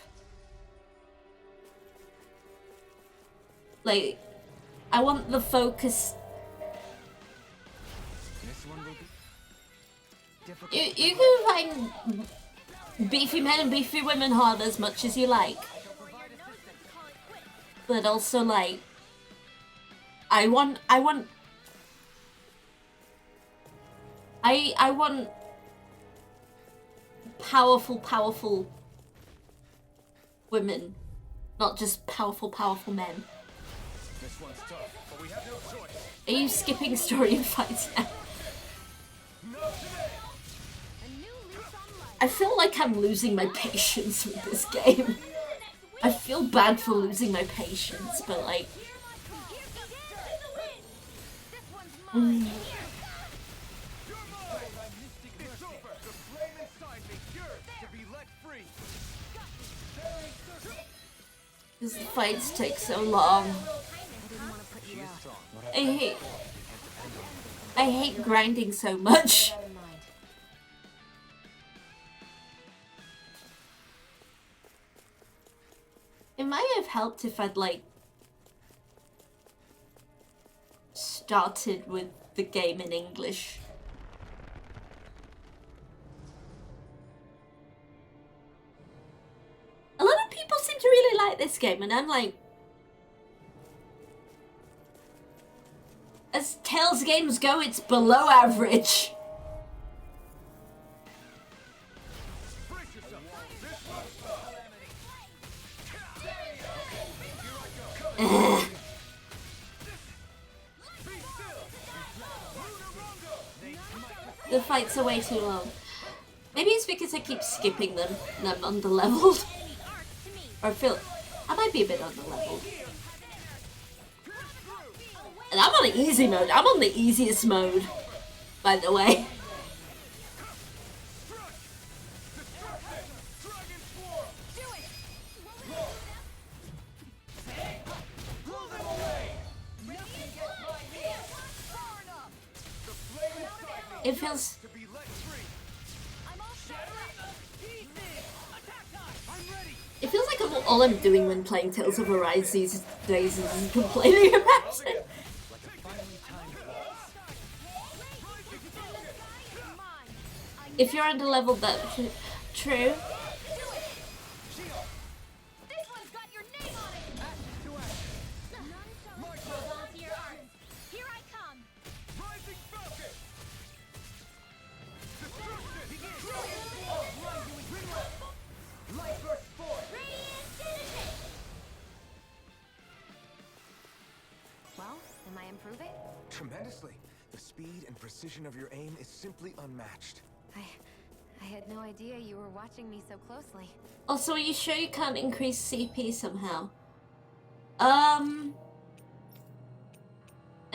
Like, I want the focus. You can find beefy men and beefy women hard as much as you like, but also like, I want powerful women, not just powerful men. This one's tough, but we have no choice. Are you skipping story and fights now? I feel like I'm losing my patience with this game. I feel bad for losing my patience, but like... These fights take so long. I hate grinding so much. It might have helped if I'd like started with the game in English. A lot of people seem to really like this game, and I'm like, as Tales games go, it's below average. The fights are way too long. Maybe it's because I keep skipping them and I'm under-leveled. Or I feel I might be a bit under-leveled. And I'm on the easy mode. I'm on the easiest mode, by the way. It feels. It feels like all I'm doing when playing Tales of Arise these days is complaining about it. If you're under level, that true. Well, am I improving? Tremendously. The speed and precision of your aim is simply unmatched. I had no idea you were watching me so closely. Also, are you sure you can't increase CP somehow? I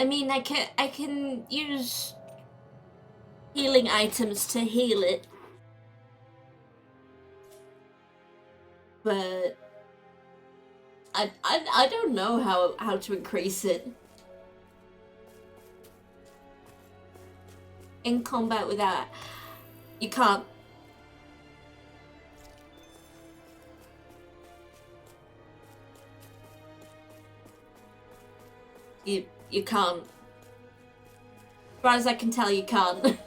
mean, I can use healing items to heal it, but I don't know how to increase it. In combat without, you can't. You can't. As far as I can tell, you can't.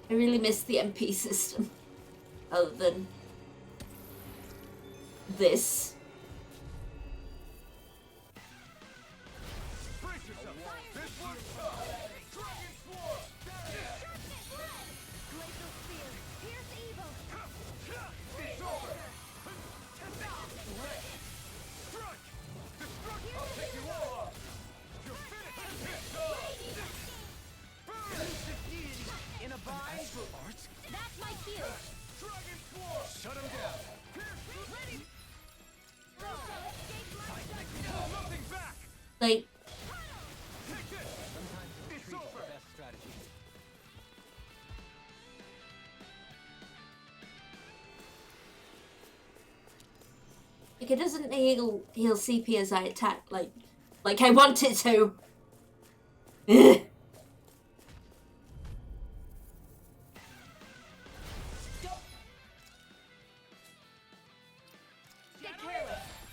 I really miss the MP system. Other than this. That's my cue. Shut him down. Like, it doesn't heal CP as I attack like I want it to.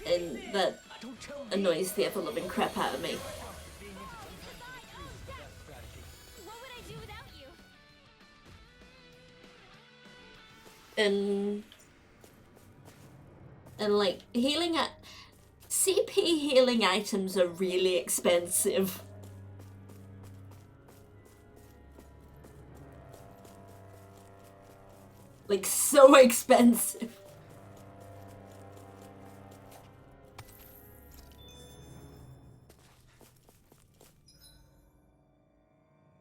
And that annoys the ever-loving crap out of me. What would I do without you? And like healing at CP healing items are really expensive. Like so expensive.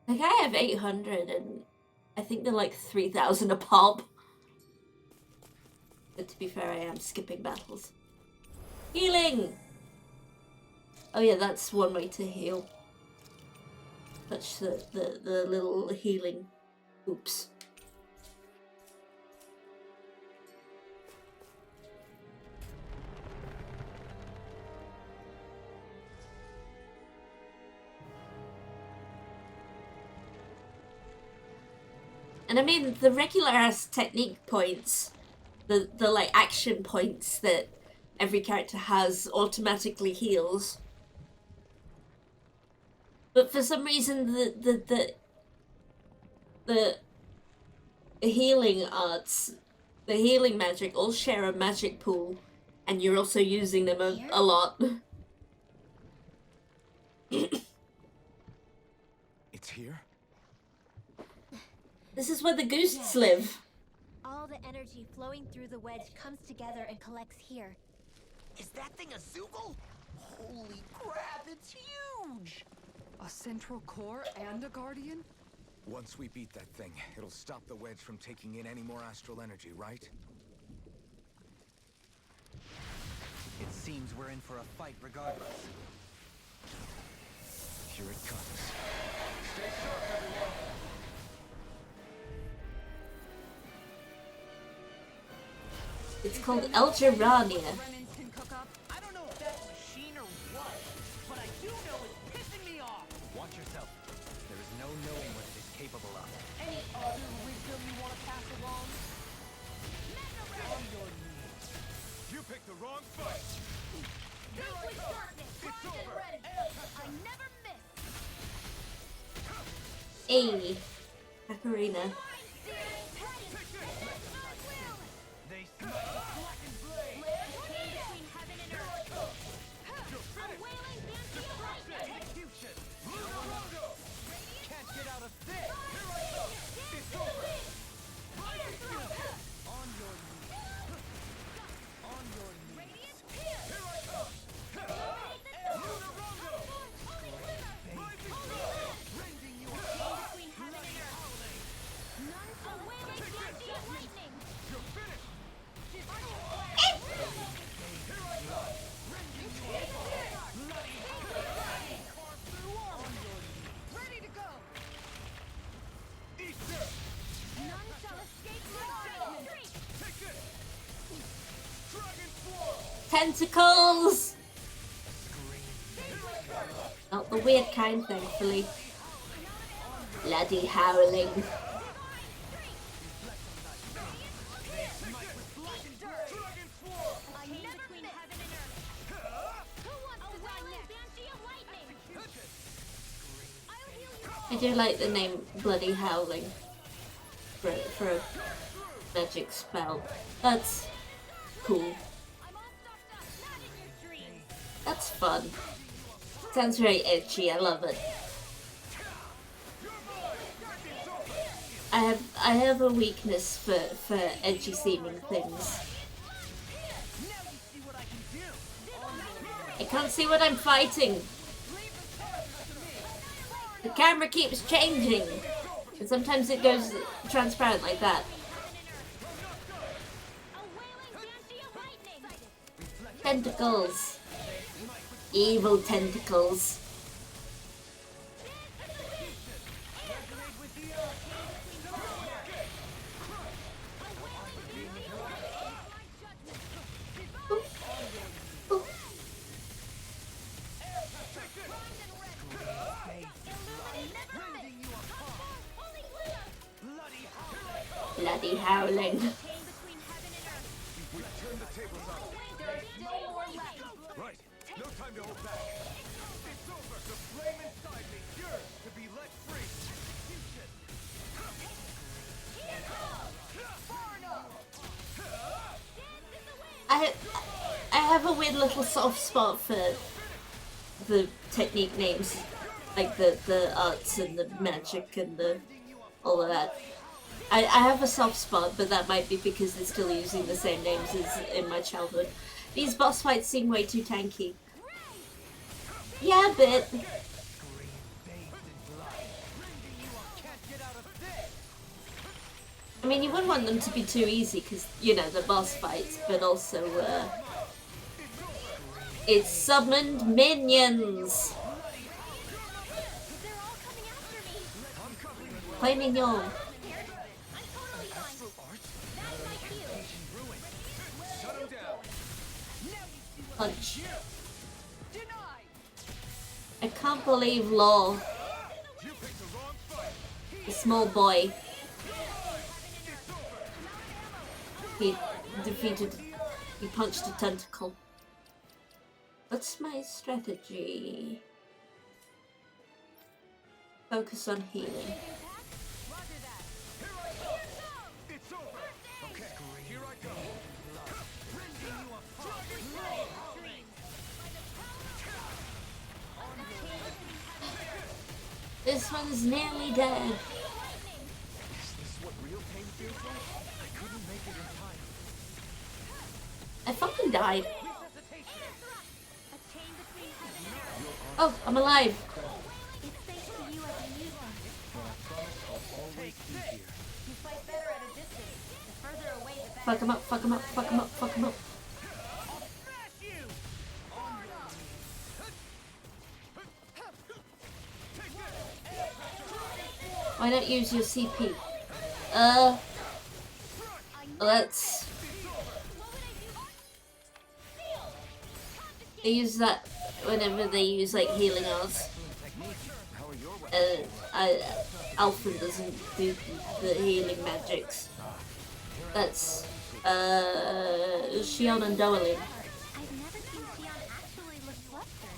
Like I have 800 and I think they're like 3,000 a pop. But to be fair, I am skipping battles. Healing! Oh yeah, that's one way to heal. Touch the little healing. Oops. And I mean, the regular ass technique points, the like action points that every character has automatically heals. But for some reason, the healing arts, the healing magic all share a magic pool, and you're also using them a lot. It's here? This is where the ghosts live. All the energy flowing through the wedge comes together and collects here. Is that thing a Zoogle? Holy crap, it's huge! A central core and a guardian? Once we beat that thing, it'll stop the wedge from taking in any more astral energy, right? It seems we're in for a fight regardless. Here it comes. Stay sharp, everyone. It's called Elgerania. Renans can cook up. I don't know if that's a machine or what, but I do know it's pissing me off. Watch yourself. There is no knowing what it is capable of. Any other wisdom you want to pass along? You picked the wrong fight. I never miss. Hey, Ocarina. They Can't get out of this. On your knees. On your knees. Ready to go. None shall escape my judgment. Tentacles! Not the weird kind, thankfully. Bloody howling. I never between heaven and earth. Who wants to die next? Banshee of lightning. I'll heal you. I do like the name Bloody Howling for a magic spell. That's cool. I'm all stocked up. Not in your dreams. That's fun. Sounds very edgy, I love it. I have a weakness for edgy seeming things. I can't see what I'm fighting. The camera keeps changing. And sometimes it goes transparent like that. A wailing banshee of lightning. Tentacles. Evil tentacles. Bloody howling. Right. No time to hold back. It's over. The flame inside me yearns to be let free. I have a weird little soft spot for the technique names, like the arts and the magic and the all of that. I have a soft spot, but that might be because they're still using the same names as in my childhood. These boss fights seem way too tanky. Yeah, but I mean, you wouldn't want them to be too easy because, you know, the boss fights, but also, it's summoned minions! Play mignon. Punch. I can't believe Law, the small boy, he punched a tentacle. What's my strategy? Focus on healing. This one's nearly dead. I fucking died. Oh, I'm alive. It's thanks to you as a newborn. You fight better at a distance. The further away, the better. Fuck him up, fuck him up, fuck him up, fuck him up. Why not use your CP? Let's... They use that whenever they use like healing arts. Alfred doesn't do the healing magics. That's Shion and Doelin. I've never seen Xion actually look flustered.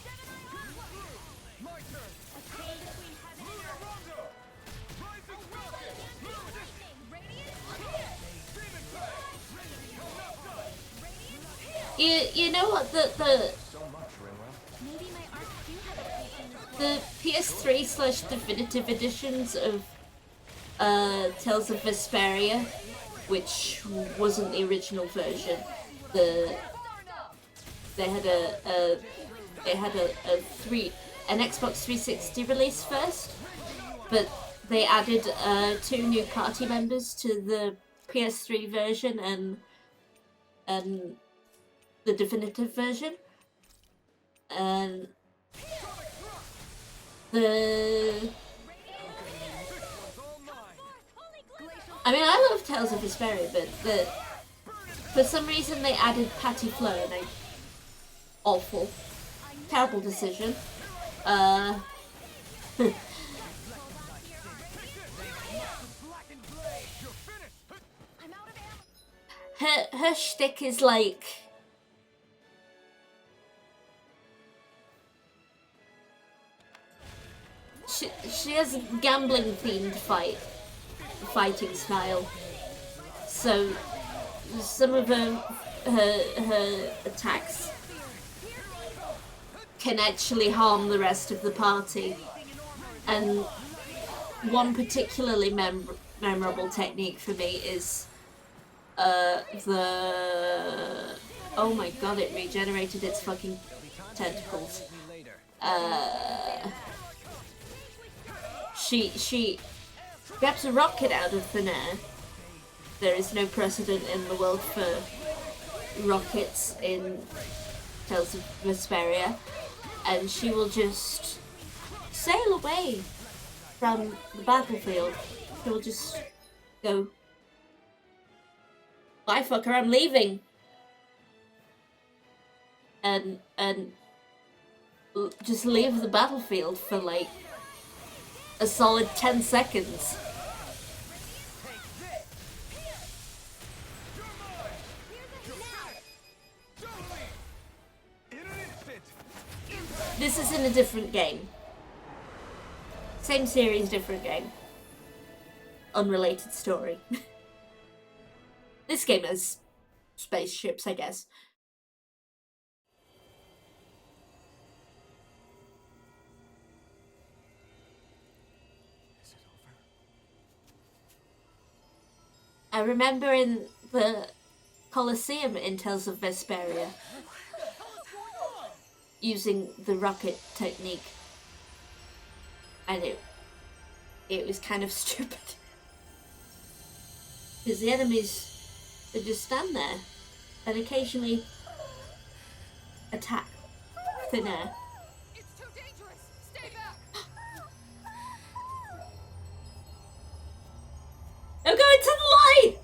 You know what Maybe my arts do have a place in this the PS3/Definitive editions of Tales of Vesperia, which wasn't the original version. They had an Xbox 360 release first, but they added 2 new party members to the PS3 version and the definitive version, and I mean, I love Tales of Vesperia, but for some reason they added Patty Flo, and awful, terrible decision. Her shtick is like she has a gambling themed fighting style, so some of her attacks can actually harm the rest of the party, and one particularly memorable technique for me is oh my god, it regenerated its fucking tentacles. She grabs a rocket out of thin air. There is no precedent in the world for rockets in Tales of Vesperia, and she will just sail away from the battlefield. She will just go, "Bye, fucker, I'm leaving," and just leave the battlefield for like a solid 10 seconds. This is in a different game. Same series, different game. Unrelated story. This game has spaceships, I guess. I remember in the Colosseum in Tales of Vesperia using the rocket technique, and it was kind of stupid because the enemies, they just stand there and occasionally attack thin air. It's too dangerous. Stay back. I'm going to the light!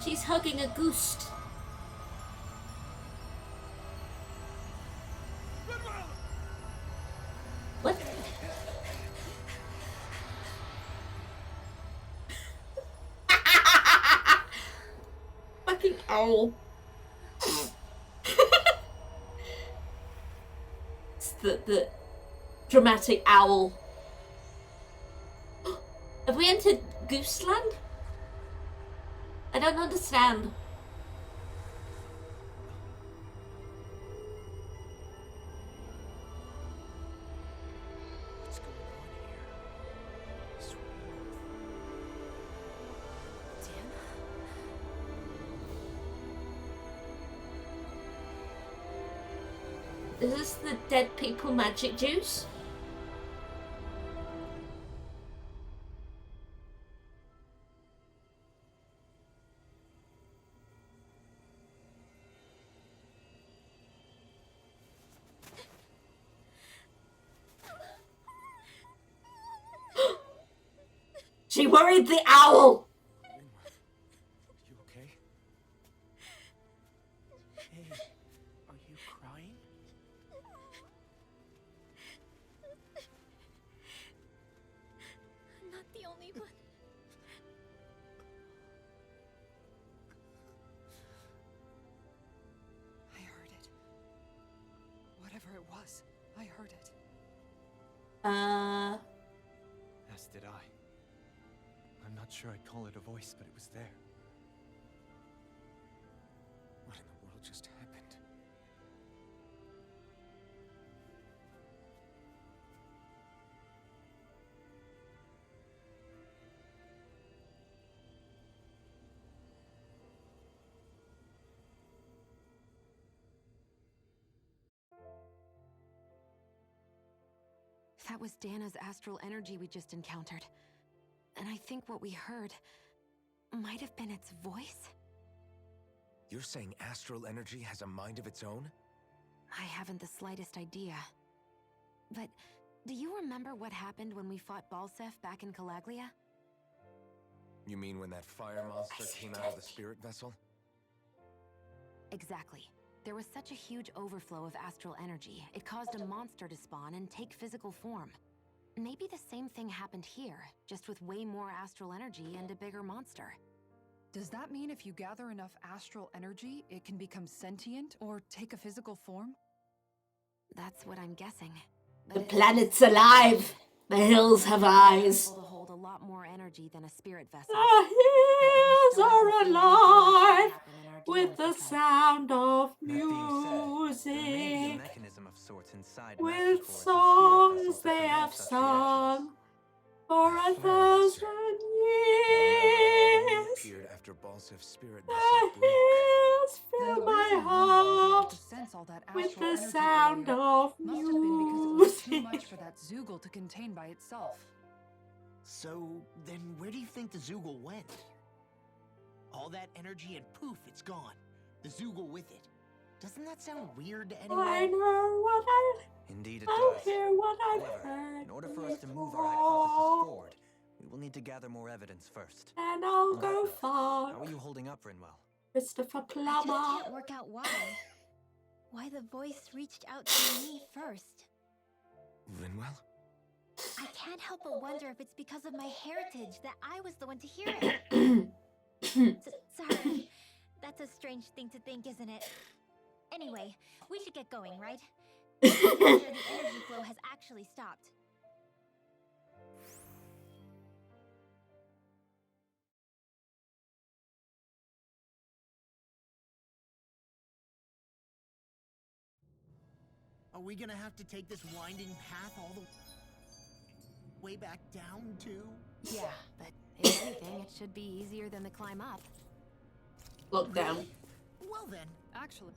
She's hugging a goose. What? Fucking owl. It's the dramatic owl. Have we entered Gooseland? I don't understand. What's going on here? Is this the dead people magic juice? She worried the owl! You okay? Hey, are you crying? I'm not the only one. I heard it. Whatever it was, I heard it. As did I. I'm not sure I'd call it a voice, but it was there. What in the world just happened? That was Dana's astral energy we just encountered. And I think what we heard might have been its voice? You're saying astral energy has a mind of its own? I haven't the slightest idea. But do you remember what happened when we fought Balsef back in Calaglia? You mean when that fire monster came out of the spirit vessel? Exactly. There was such a huge overflow of astral energy, it caused a monster to spawn and take physical form. Maybe the same thing happened here, just with way more astral energy and a bigger monster. Does that mean if you gather enough astral energy, it can become sentient or take a physical form? That's what I'm guessing. The planet's alive. The hills have eyes. Able to hold a lot more energy than a spirit vessel. The hills are alive with the sound of That being said, there may be a music. mechanism of sorts inside With Master Chorus's spirit songs vessels that they prevent have such sung for a Fire monster. 1,000 Only years. appeared after Balsef's spirit The vessel broke. hills Then fill the my reason Moonball was able heart to sense all that with astral the energy sound earlier of must have been because it was too music. much for that Zoogle to contain by itself. So, then where do you think the Zoogle went? All that energy and poof, it's gone. The Zoogle with it. Doesn't that sound weird to I anyone? know what Indeed it I'll does. hear what I've However, heard in order for us to move our hypothesis before, forward, we will need to gather more evidence first. and I'll On that go note, far. How are you holding up, Rinwell? Christopher I just Plummer. can't work out why. Why the voice reached out to me first. Rinwell? I can't help but wonder if it's because of my heritage that I was the one to hear it. Sorry. That's a strange thing to think, isn't it? Anyway, we should get going, right? Make sure the energy flow has actually stopped. Are we gonna have to take this winding path all the way back down, too? Yeah, but if anything, it should be easier than the climb up. Look down. Well then. Actually,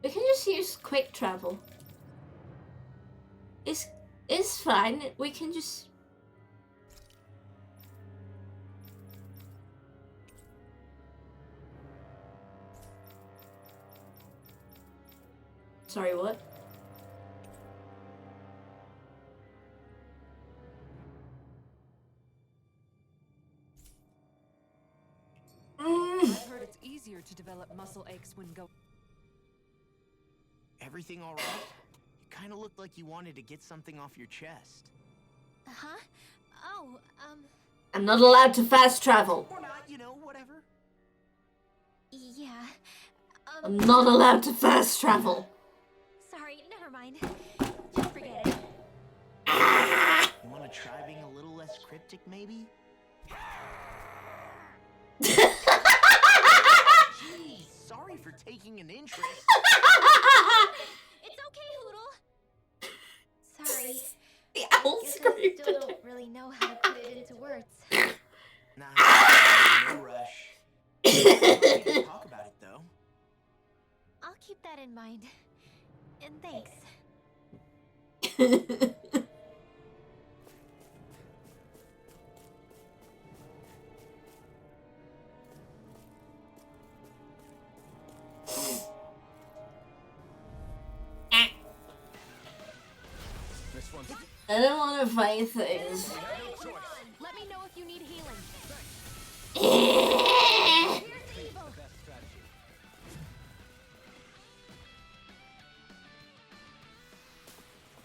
We can just use quick travel. It's fine. We can just. Sorry, what? I've heard it's easier to develop muscle aches when go. Everything alright? You kinda looked like you wanted to get something off your chest. Huh? Oh, I'm not allowed to fast travel. Or not, you know, whatever. yeah. I'm not allowed to fast travel. Sorry, never mind. Just forget it. You wanna try being a little less cryptic, maybe? Gee, sorry for taking an interest. It's okay, Hoodle. Sorry. The owl Guess I screamed. still don't really know how to put it into words. Nah, no rush. We can talk about it, though. I'll keep that in mind. And thanks. This one's... I don't want to fight things. Let me know if you need healing.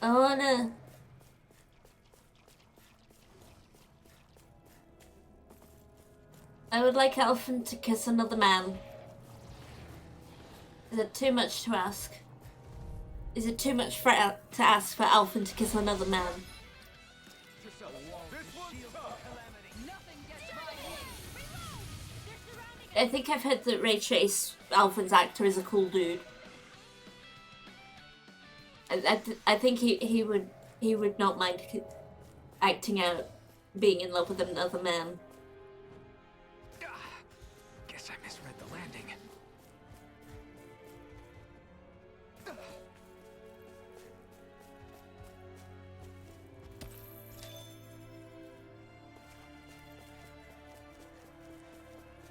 I wanna... I would like Elfin to kiss another man. Is it too much to ask? Is it too much to ask for Elfin to kiss another man? I think I've heard that Ray Chase, Elfin's actor, is a cool dude. I think he would not mind acting out being in love with another man. Guess I misread the landing.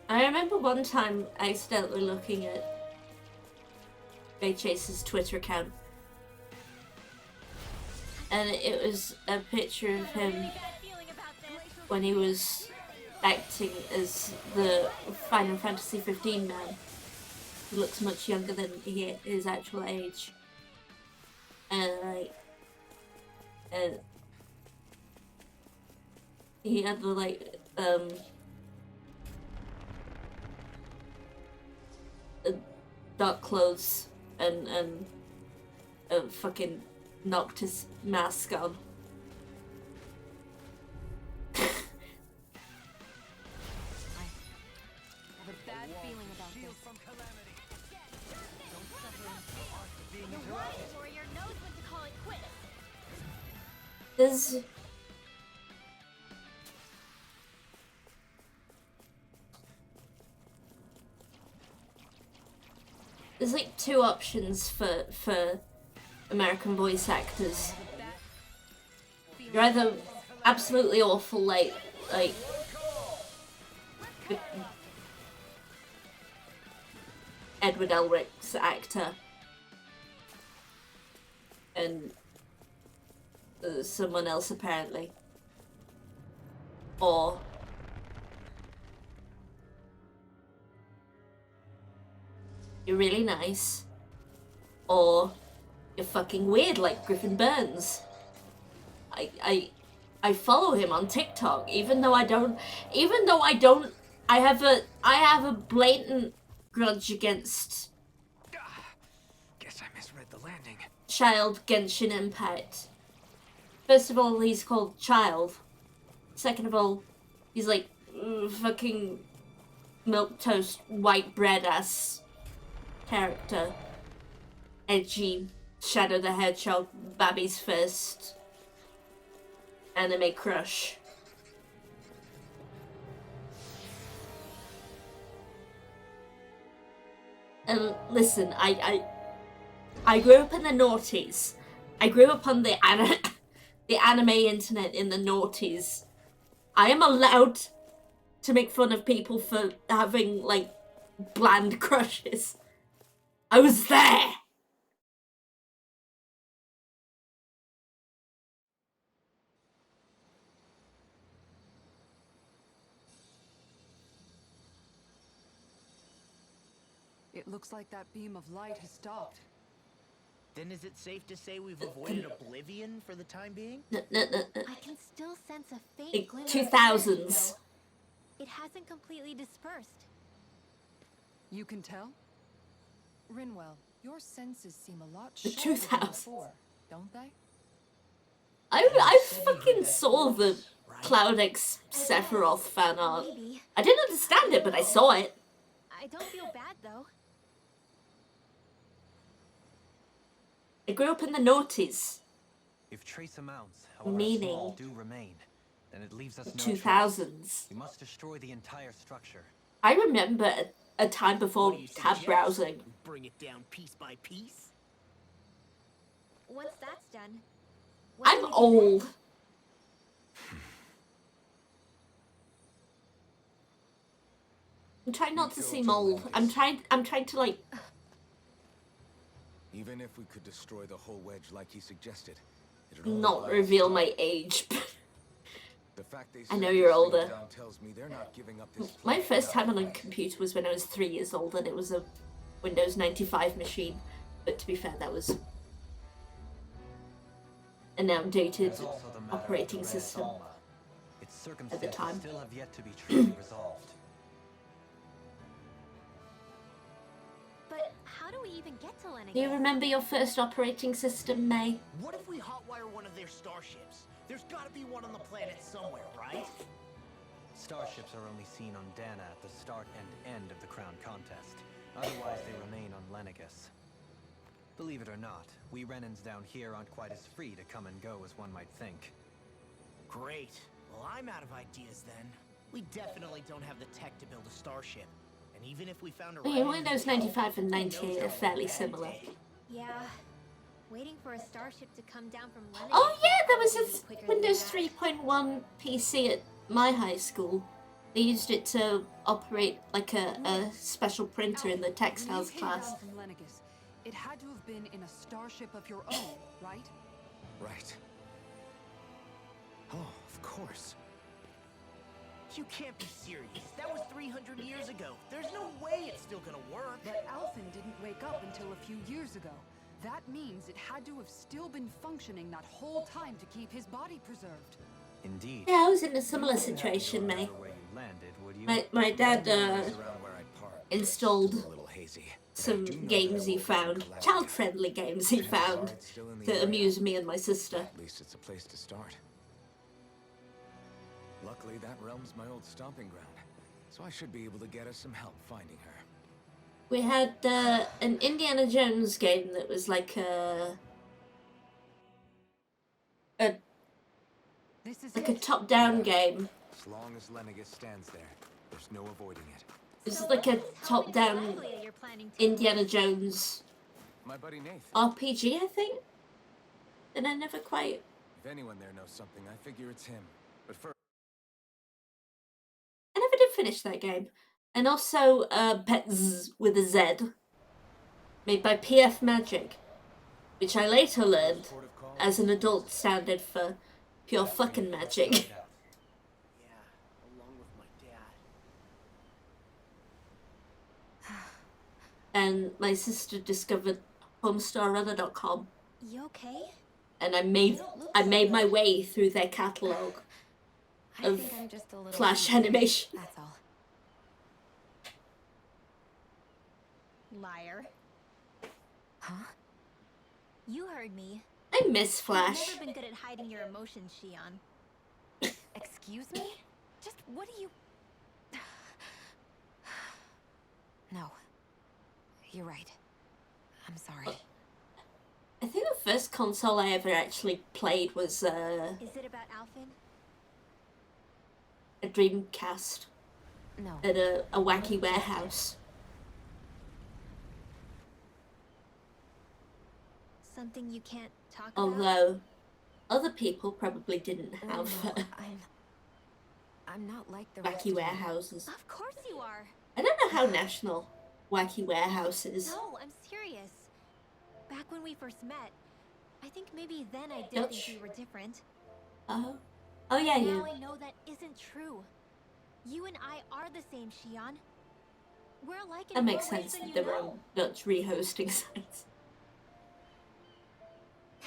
I remember one time accidentally looking at Ray Chase's Twitter account, and it was a picture of him when he was acting as the Final Fantasy 15 man. He looks much younger than his actual age, and he had the dark clothes and a fucking Noctis mask on. I have a bad feeling about this. The Warrior Warrior knows when to call it quits. There's like two options for American voice actors. You're either absolutely awful, like Edward Elric's actor, and someone else apparently, or you're really nice, or you're fucking weird like Griffin Burns. I follow him on TikTok, even though I have a blatant grudge against Guess I misread the landing. Child Genshin Impact. First of all, he's called Child. Second of all, he's like fucking milquetoast white bread ass character. Edgy Shadow the Hedgehog, Babby's first anime crush. And listen, I grew up in the noughties. I grew up on the anime internet in the noughties. I am allowed to make fun of people for having like bland crushes. I was there. It looks like that beam of light has stopped. Then is it safe to say we've avoided oblivion for the time being? I can still sense a faint Like glimmer. 2000s. It hasn't completely dispersed. You can tell? Rinwell, your senses seem a lot The sharper than 2000s. before, don't they? I fucking saw the Cloud X Sephiroth fan art. Maybe. I didn't understand it, but I saw it. I don't feel bad though. I grew up in the noughties. If trace amounts, however Meaning small, do remain, then it leaves us no choice. 2000s. We must destroy the entire structure. I remember a time before What do you tab suggest? browsing. Bring it down piece by piece? Once that's done, what do I'm we do old. next? I'm trying not to seem old. I'm trying to like. Even if we could destroy the whole wedge like he suggested, not reveal my age. The fact they I know set you're these things older. down tells me they're not giving up this My planet first time on a outright. computer was when I was 3 years old, and it was a Windows 95 machine. But to be fair, that was an outdated There's also the matter of operating the Red system. Alma. Its circumstances time. still have yet to be truly resolved. But how do we even get to Lennigan? Do you remember your first operating system, May? What if we hotwire one of their starships? There's gotta be one on the planet somewhere, right? Starships are only seen on Dana at the start and end of the Crown Contest. Otherwise, they remain on Lennigus. Believe it or not, we Renans down here aren't quite as free to come and go as one might think. Great. Well, I'm out of ideas then. We definitely don't have the tech to build a starship. And even if we found a I mean, Renan Windows who could 95 and help, who 98 knows are how fairly long that'd similar. take. Yeah. Waiting for a starship to come down from Lennigan. Oh yeah, there was would be a quicker than Windows that. 3.1 PC at my high school. They used it to operate like a special printer in the Alfred, textiles when you came class. down from Lennigus, it had to have been in a starship of your own, right? Right. Oh, of course. You can't be serious. That was 300 years ago. There's no way it's still gonna work. But Alphen didn't wake up until a few years ago. That means it had to have still been functioning that whole time to keep his body preserved. Indeed. Yeah, I was in a similar You wouldn't happen to situation, May. remember where you landed, would you? My dad Memories around where I parked are installed still a little hazy, but I some do know games that he I will found, collect. child-friendly games he Chances found, are it's still in the to area. amuse me and my sister. At least it's a place to start. Luckily, that realm's my old stomping ground, so I should be able to get us some help finding her. We had an Indiana Jones game that was like a This is like a it. top-down game. As long as Lennigus stands there, there's no avoiding it. It's So like a what is this helping top-down Lavaglia you're planning to Indiana Jones My buddy Nathan. RPG, I think. And I never quite. If anyone there knows something, I figure it's him. But first, I never did finish that game. And also, Pets with a Z, made by PF Magic, which I later learned port of call. as an adult standard for pure fucking magic. Yeah, along with my dad. And my sister discovered HomestarRunner.com, You okay? and I made my way through their catalog I of think I'm just a little Flash sensitive, animation. That's all. Liar. Huh? You heard me. I miss You've Flash. never been good at hiding your emotions, Shion. Excuse me? Just what do you... No. You're right. I'm sorry. I think the first console I ever actually played was Is it about Alphen? a Dreamcast No. at a wacky warehouse. Something you can't talk about? Although other people probably didn't Oh, have no, I'm not like the rest wacky of you. warehouses. Of course you are. I don't know how national wacky warehouse is. No, I'm serious. Back when we first met, I think maybe then I did Dutch. think we were different. Oh, oh yeah, Now you. I know that isn't true. You and I are the same, Shion. We're alike in That more makes ways sense than that you they were know. on Dutch rehosting sites.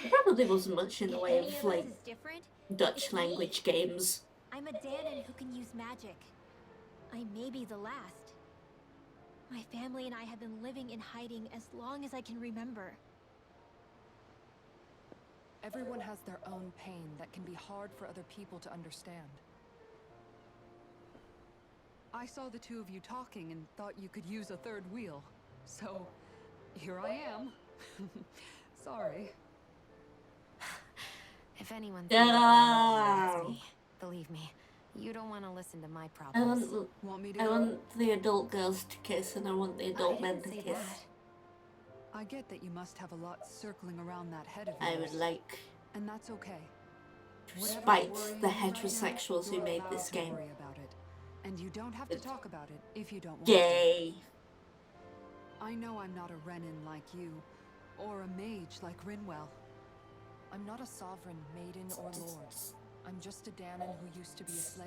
There probably wasn't much in the If way any of us like is different, Dutch it's me. language games. I'm a Danon who can use magic. I may be the last. My family and I have been living in hiding as long as I can remember. Everyone has their own pain that can be hard for other people to understand. I saw the two of you talking and thought you could use a third wheel. So, here I am. Sorry. If anyone Yeah. thinks that's me, believe me, you don't want to listen to my I problems. Want me to I go? want the adult girls to kiss, and I want the adult I men didn't to say kiss. that. I get that you must have a lot circling around that head of I yours. would like And that's okay. to Whatever's spite worrying the you right now, heterosexuals who you're made allowed this to game. worry about it. And you don't have to It's talk about it if you don't want Gay. to. I know I'm not a Renin like you, or a mage like Rinwell. I'm not a sovereign, maiden, or lord. I'm just a Danon who used to be a slave.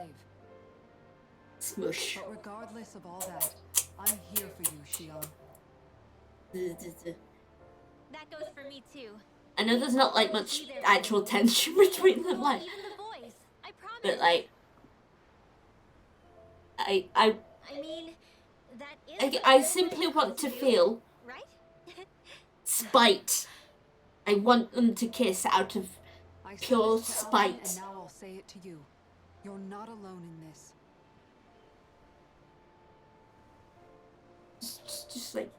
Smush. But regardless of all that, I'm here for you, Xion. That goes for me too. I know there's not like much actual tension between them, like, Even the voice. I promise. but like, I mean, that is. I simply want to feel right? spite. I want them to kiss out of I said pure this to Alvin, spite. and now I'll say it to you. You're not alone in this. Just like,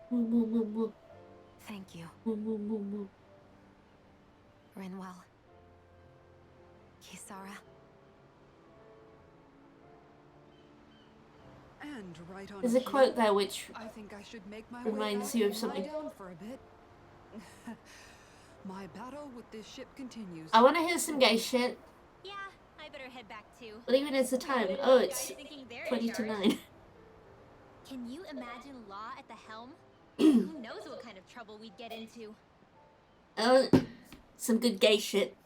moo, moo, moo, moo. Thank you, Moo, moo, moo, moo. Rinwell. Kisara. And right on There's a cue, quote there which I think I should make my reminds way you back of and lie something. down for a bit. My battle with this ship continues. I want to hear some gay shit. Yeah, I better head back too. What even is the time? Look at Oh, those it's guys thinking they're in 20 to charge. 9. Can you imagine Law at the helm? Who knows what kind of trouble we'd get into? Oh, some good gay shit.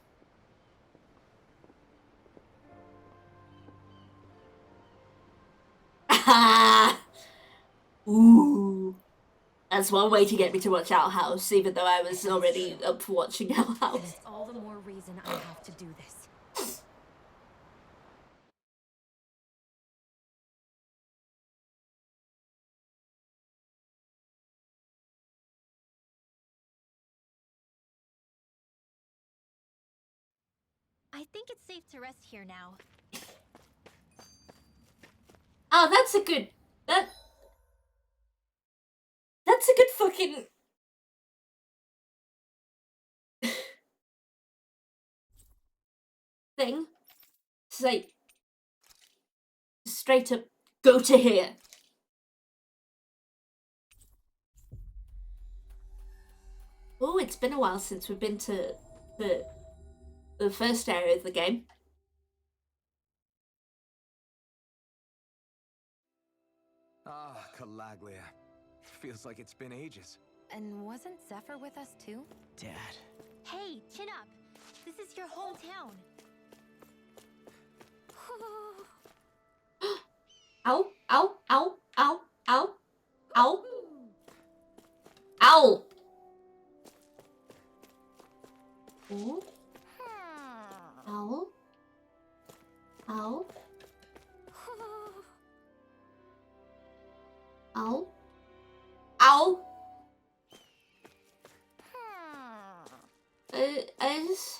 Ooh. That's one way to get me to watch Owl House, even though I was already up for watching Owl And House. it's all the more reason I have to do this. I think it's safe to rest here now. Oh, that's a good... That's a good fucking... thing. It's like... Straight up, go to here. Oh, it's been a while since we've been to the first area of the game. Ah, Calaglia. Feels like it's been ages. And wasn't Zephyr with us too? Dad. Hey, chin up. This is your hometown. Ow, ow, ow, ow, ow, ow. Ow! Ooh. Ow. Ow. Ow. Ow. I just...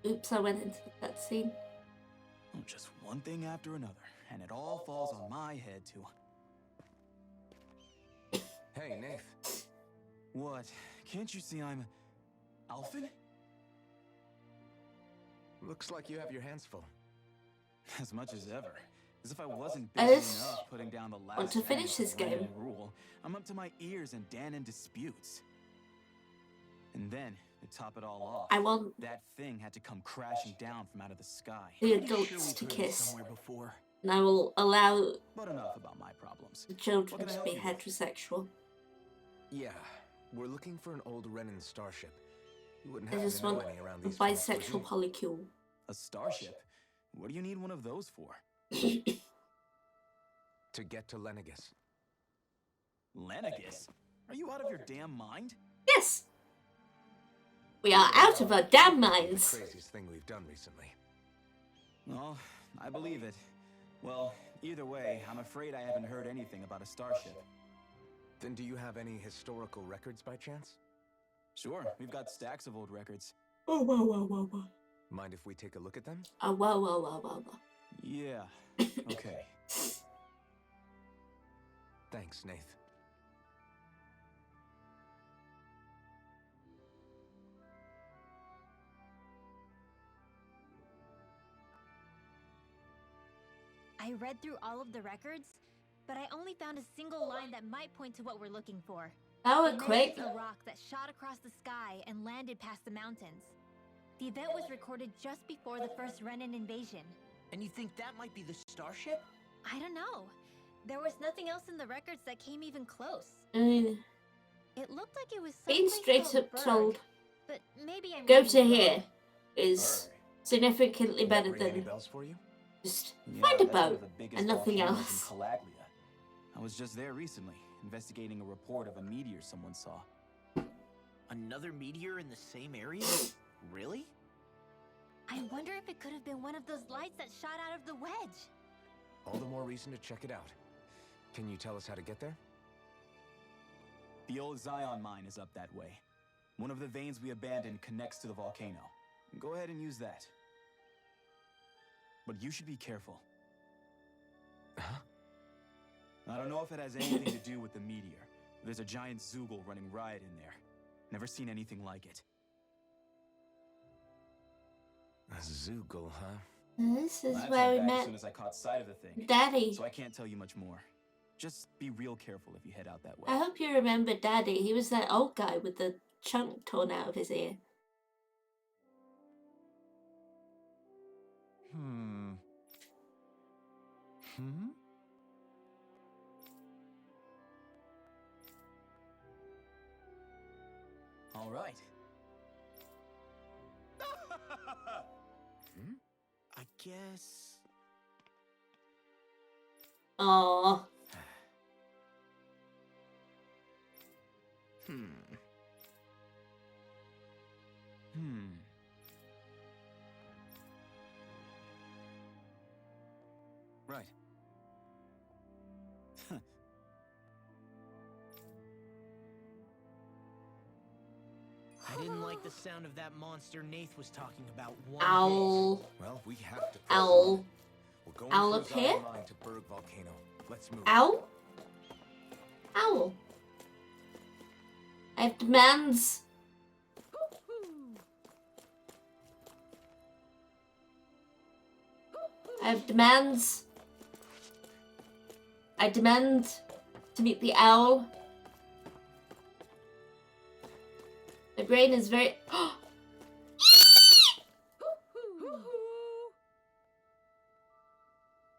Oops, I went into the cutscene. Oh, just one thing after another, and it all falls on my head too. Hey, Nath. What? Can't you see I'm... Alphen? Looks like you have your hands full. As much as ever. As if I wasn't I busy just enough putting down the last want to finish element this of game. rule. I'm up to my ears in Danon disputes. And then, to top it all off, I want that thing had to come crashing down from out of the sky. the Pretty adults sure to we've heard it kiss, somewhere before. and I will allow But enough about my problems. the children What can I to be help you with? heterosexual. Yeah, we're looking for an old Renan starship. You wouldn't I have just to know want any around a these parts, would bisexual you? polycule. A starship? What do you need one of those for? To get to Lenegus. Lenegus? Are you out of your damn mind? Yes! We are out of our damn The minds. craziest thing we've done recently. Oh, I believe it. Well, either way, I'm afraid I haven't heard anything about a starship. Then do you have any historical records by chance? Sure, we've got stacks of old records. Oh, whoa, whoa, whoa, whoa. Mind if we take a look at them? Oh, whoa, whoa, whoa, whoa, whoa. Yeah, okay. Thanks, Nath. I read through all of the records, but I only found a single line that might point to what we're looking for. That It was quick. mentions a rock that shot across the sky and landed past the mountains. The event was recorded just before the first Renan invasion. And you think that might be the starship? I don't know. There was nothing else in the records that came even close. I mean, It looked like it was being someplace straight called up Berg, told, but maybe I'm go reading to it here wrong. is significantly better Ring any than bells for you? just Yeah, find a that's one of boat the biggest and nothing volcanoes else. in Calaglia. I was just there recently, investigating a report of a meteor someone saw. Another meteor in the same area? Really? I wonder if it could have been one of those lights that shot out of the wedge. All the more reason to check it out. Can you tell us how to get there? The old Zion mine is up that way. One of the veins we abandoned connects to the volcano. Go ahead and use that. But you should be careful. Huh? I don't know if it has anything to do with the meteor. There's a giant Zoogle running riot in there. Never seen anything like it. A Zoogle, huh? This is Last where we went back as met soon as I caught sight of the thing. Daddy. So I can't tell you much more. Just be real careful if you head out that way. I hope you remember Daddy. He was that old guy with the chunk torn out of his ear. Hmm. All right. I guess... Oh, Right. I didn't like the sound of that monster Nath was talking about one owl, Well, we have to. owl, We're going Owl through up Zion here? Mine to Berg Volcano. Let's move. owl, owl. I have demands. I have demands. I demand to meet the owl. My brain is very.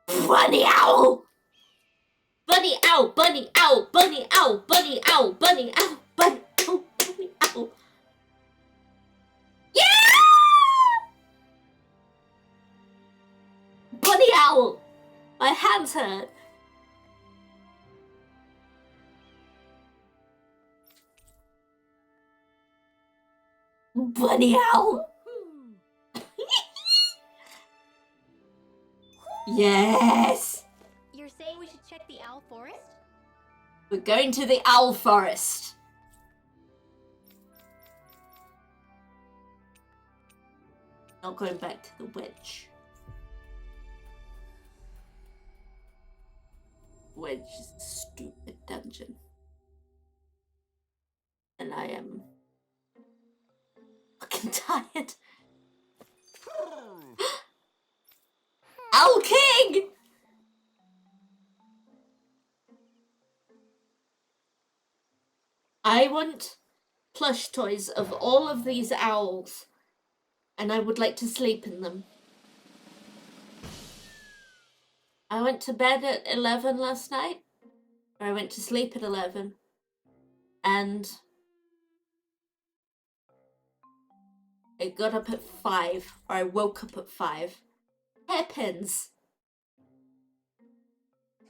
Bunny owl! Bunny owl! Bunny owl! Bunny owl! Bunny owl! Bunny owl! Bunny owl! Bunny owl! Yeah! Bunny owl! My hands hurt. Bunny owl! Yes! You're saying we should check the Owl Forest? We're going to the Owl Forest. Not going back to the Wedge. Wedge is a stupid dungeon. And I am fucking tired. Owl King! I want plush toys of all of these owls, and I would like to sleep in them. I went to bed at 11 last night, or I went to sleep at 11, and I got up at 5, or I woke up at 5. Hairpins.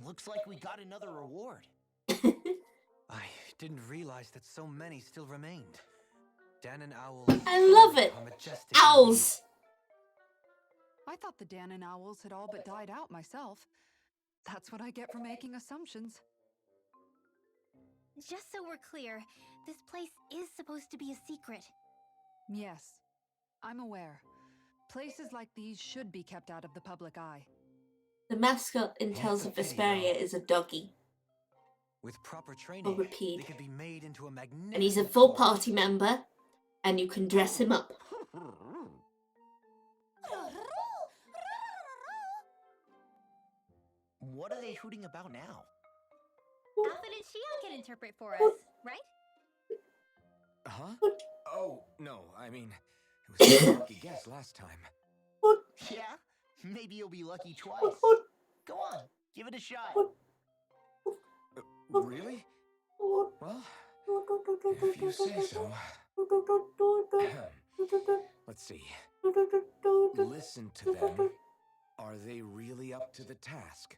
Looks like we got another reward. I didn't realize that so many still remained. Dan and Owls. I love it. are majestic Owls. I thought the Dan and Owls had all but died out myself. That's what I get for making assumptions. Just so we're clear, this place is supposed to be a secret. Yes, I'm aware. Places like these should be kept out of the public eye. The mascot in Tales of Vesperia is a doggy. With proper Or training, repeat. they could be made into a magnificent And he's a full force. party member, and you can dress him up. What are they hooting about now? Alpha and Shion can interpret for us, right? Huh? Oh, no, I mean, it was a lucky guess last time. Yeah, maybe you'll be lucky twice. Go on, Give it a shot. Really? Well, if you say so. Let's see. Listen to them. Are they really up to the task?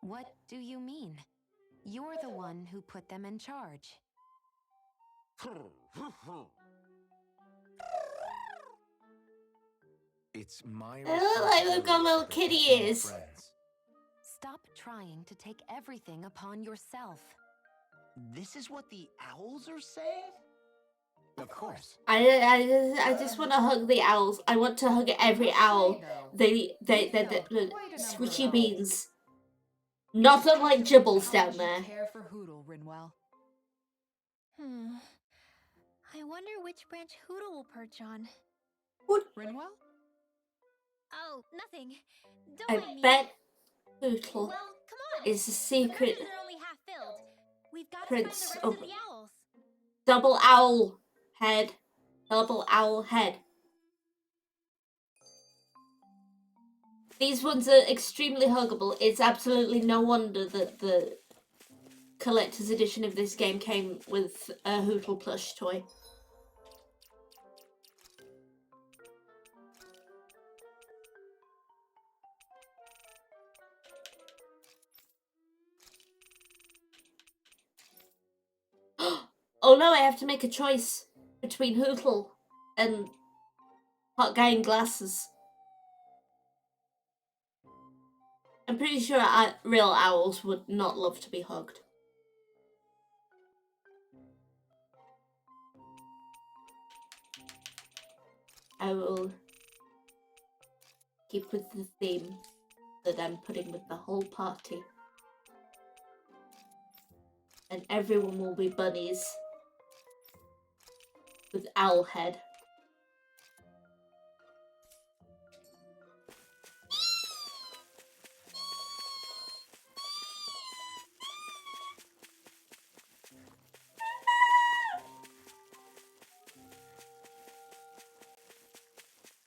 What do you mean? You're the one who put them in charge. It's my They look like they've got little kitty ears. Stop trying to take everything upon yourself. This is what the owls are saying? Of course. I just want to hug the owls. I want to hug every owl. The squishy beans. Not unlike Jibbles down there. Care for Hootle, Rinwell. I wonder which branch Hootle will perch on. Rinwell? Oh, nothing. Don't I mind me. bet Hootle Well, come on. is the secret The are only half filled. We've got to prince find the of rest of the owls. double owl head. Double owl head. These ones are extremely huggable. It's absolutely no wonder that the collector's edition of this game came with a Hootle plush toy. Oh no, I have to make a choice between Hootle and Hot Guy in Glasses. I'm pretty sure real owls would not love to be hugged. I will keep with the theme that I'm putting with the whole party. And everyone will be bunnies with owl head.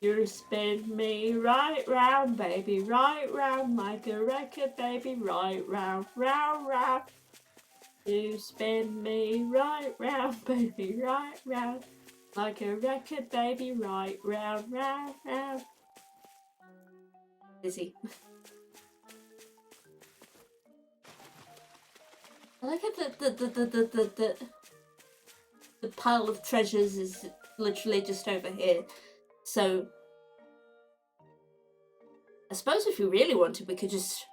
You spin me right round, baby, right round like a record, baby, right round, round, round. You spin me right round, baby, right round like a record, baby, right round, round, round. Busy. I like it that the pile of treasures is literally just over here. So, I suppose if we really wanted, we could just...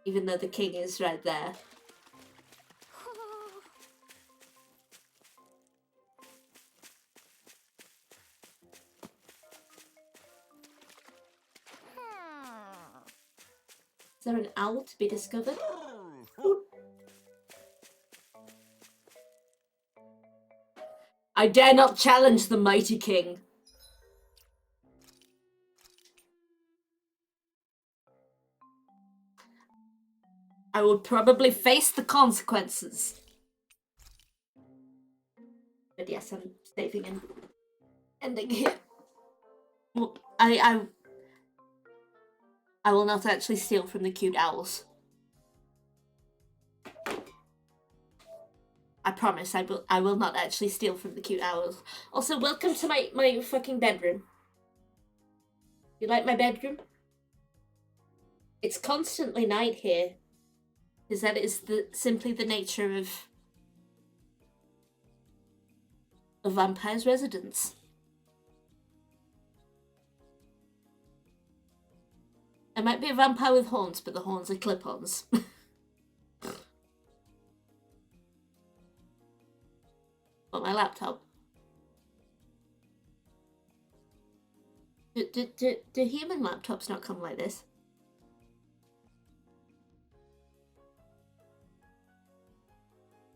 Even though the king is right there. Is there an owl to be discovered? I dare not challenge the mighty king. I would probably face the consequences. But yes, I'm saving and ending here. Well, I will not actually steal from the cute owls. I promise I will not actually steal from the cute owls. Also, welcome to my fucking bedroom. You like my bedroom? It's constantly night here. Because that is simply the nature of a vampire's residence. I might be a vampire with horns, but the horns are clip-ons. But my laptop. Do human laptops not come like this?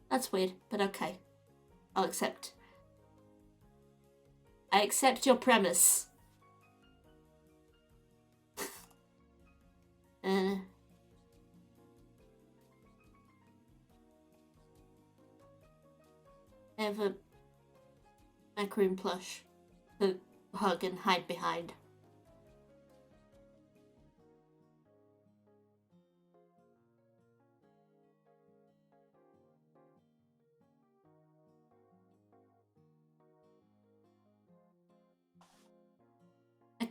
That's weird, but okay. I'll accept. I accept your premise. I have a macaroon plush to hug and hide behind.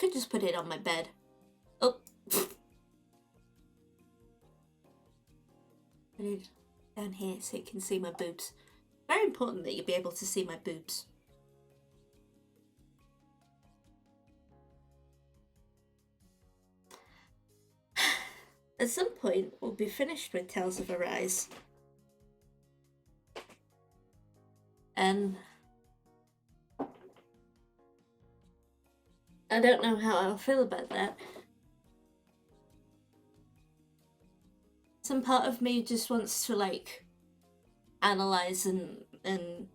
could just put it on my bed. Oh. Put it down here so you can see my boobs. Very important that you be able to see my boobs. At some point, we'll be finished with Tales of Arise. And I don't know how I'll feel about that. Some part of me just wants to like analyze and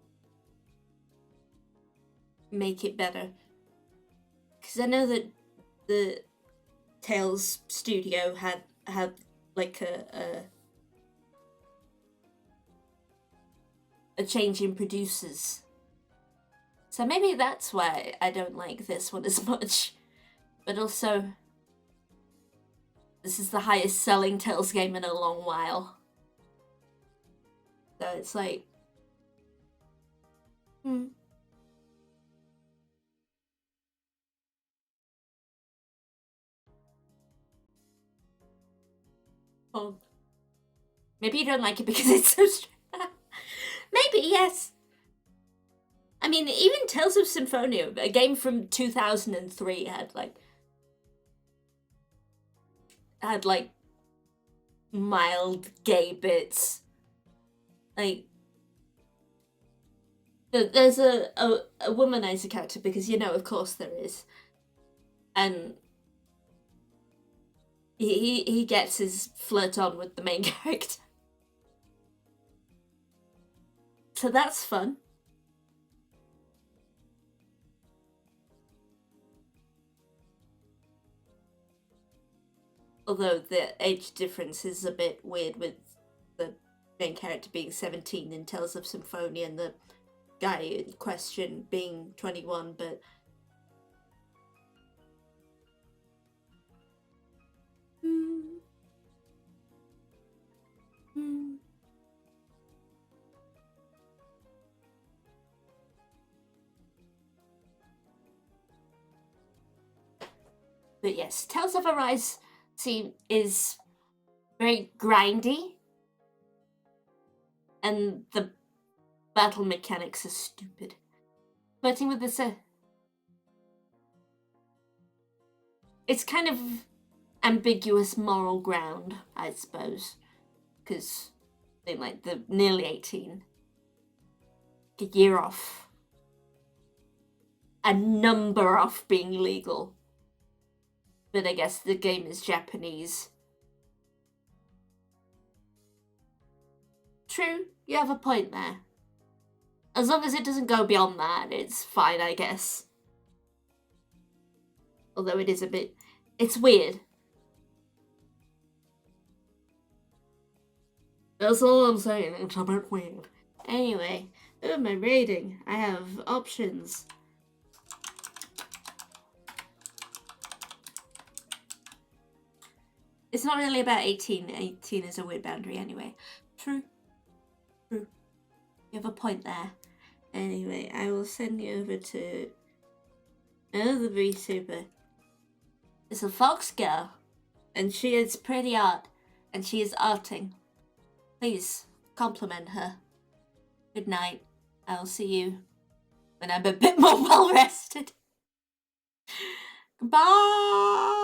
make it better. Because I know that the Tales studio had like a change in producers. So maybe that's why I don't like this one as much. But also, this is the highest selling Tales game in a long while. So it's like... Oh. Maybe you don't like it because it's so Maybe, yes. I mean, even Tales of Symphonia, a game from 2003, had mild gay bits. Like, there's a womanizer character, because, you know, of course there is. And he gets his flirt on with the main character. So that's fun. Although the age difference is a bit weird with the main character being 17 in Tales of Symphonia and the guy in question being 21, but... But yes, Tales of Arise is very grindy, and the battle mechanics are stupid. Flirting with this, it's kind of ambiguous moral ground, I suppose, because they like the nearly 18, a year off, a number off being legal. But I guess the game is Japanese. True, you have a point there. As long as it doesn't go beyond that, it's fine, I guess. Although it is a bit... it's weird. That's all I'm saying, it's a bit weird. Anyway, my rating. I have options. It's not really about 18. 18 is a weird boundary anyway. True. True. You have a point there. Anyway, I will send you over to another VTuber. It's a fox girl. And she is pretty art. And she is arting. Please, compliment her. Good night. I will see you when I'm a bit more well rested. Goodbye!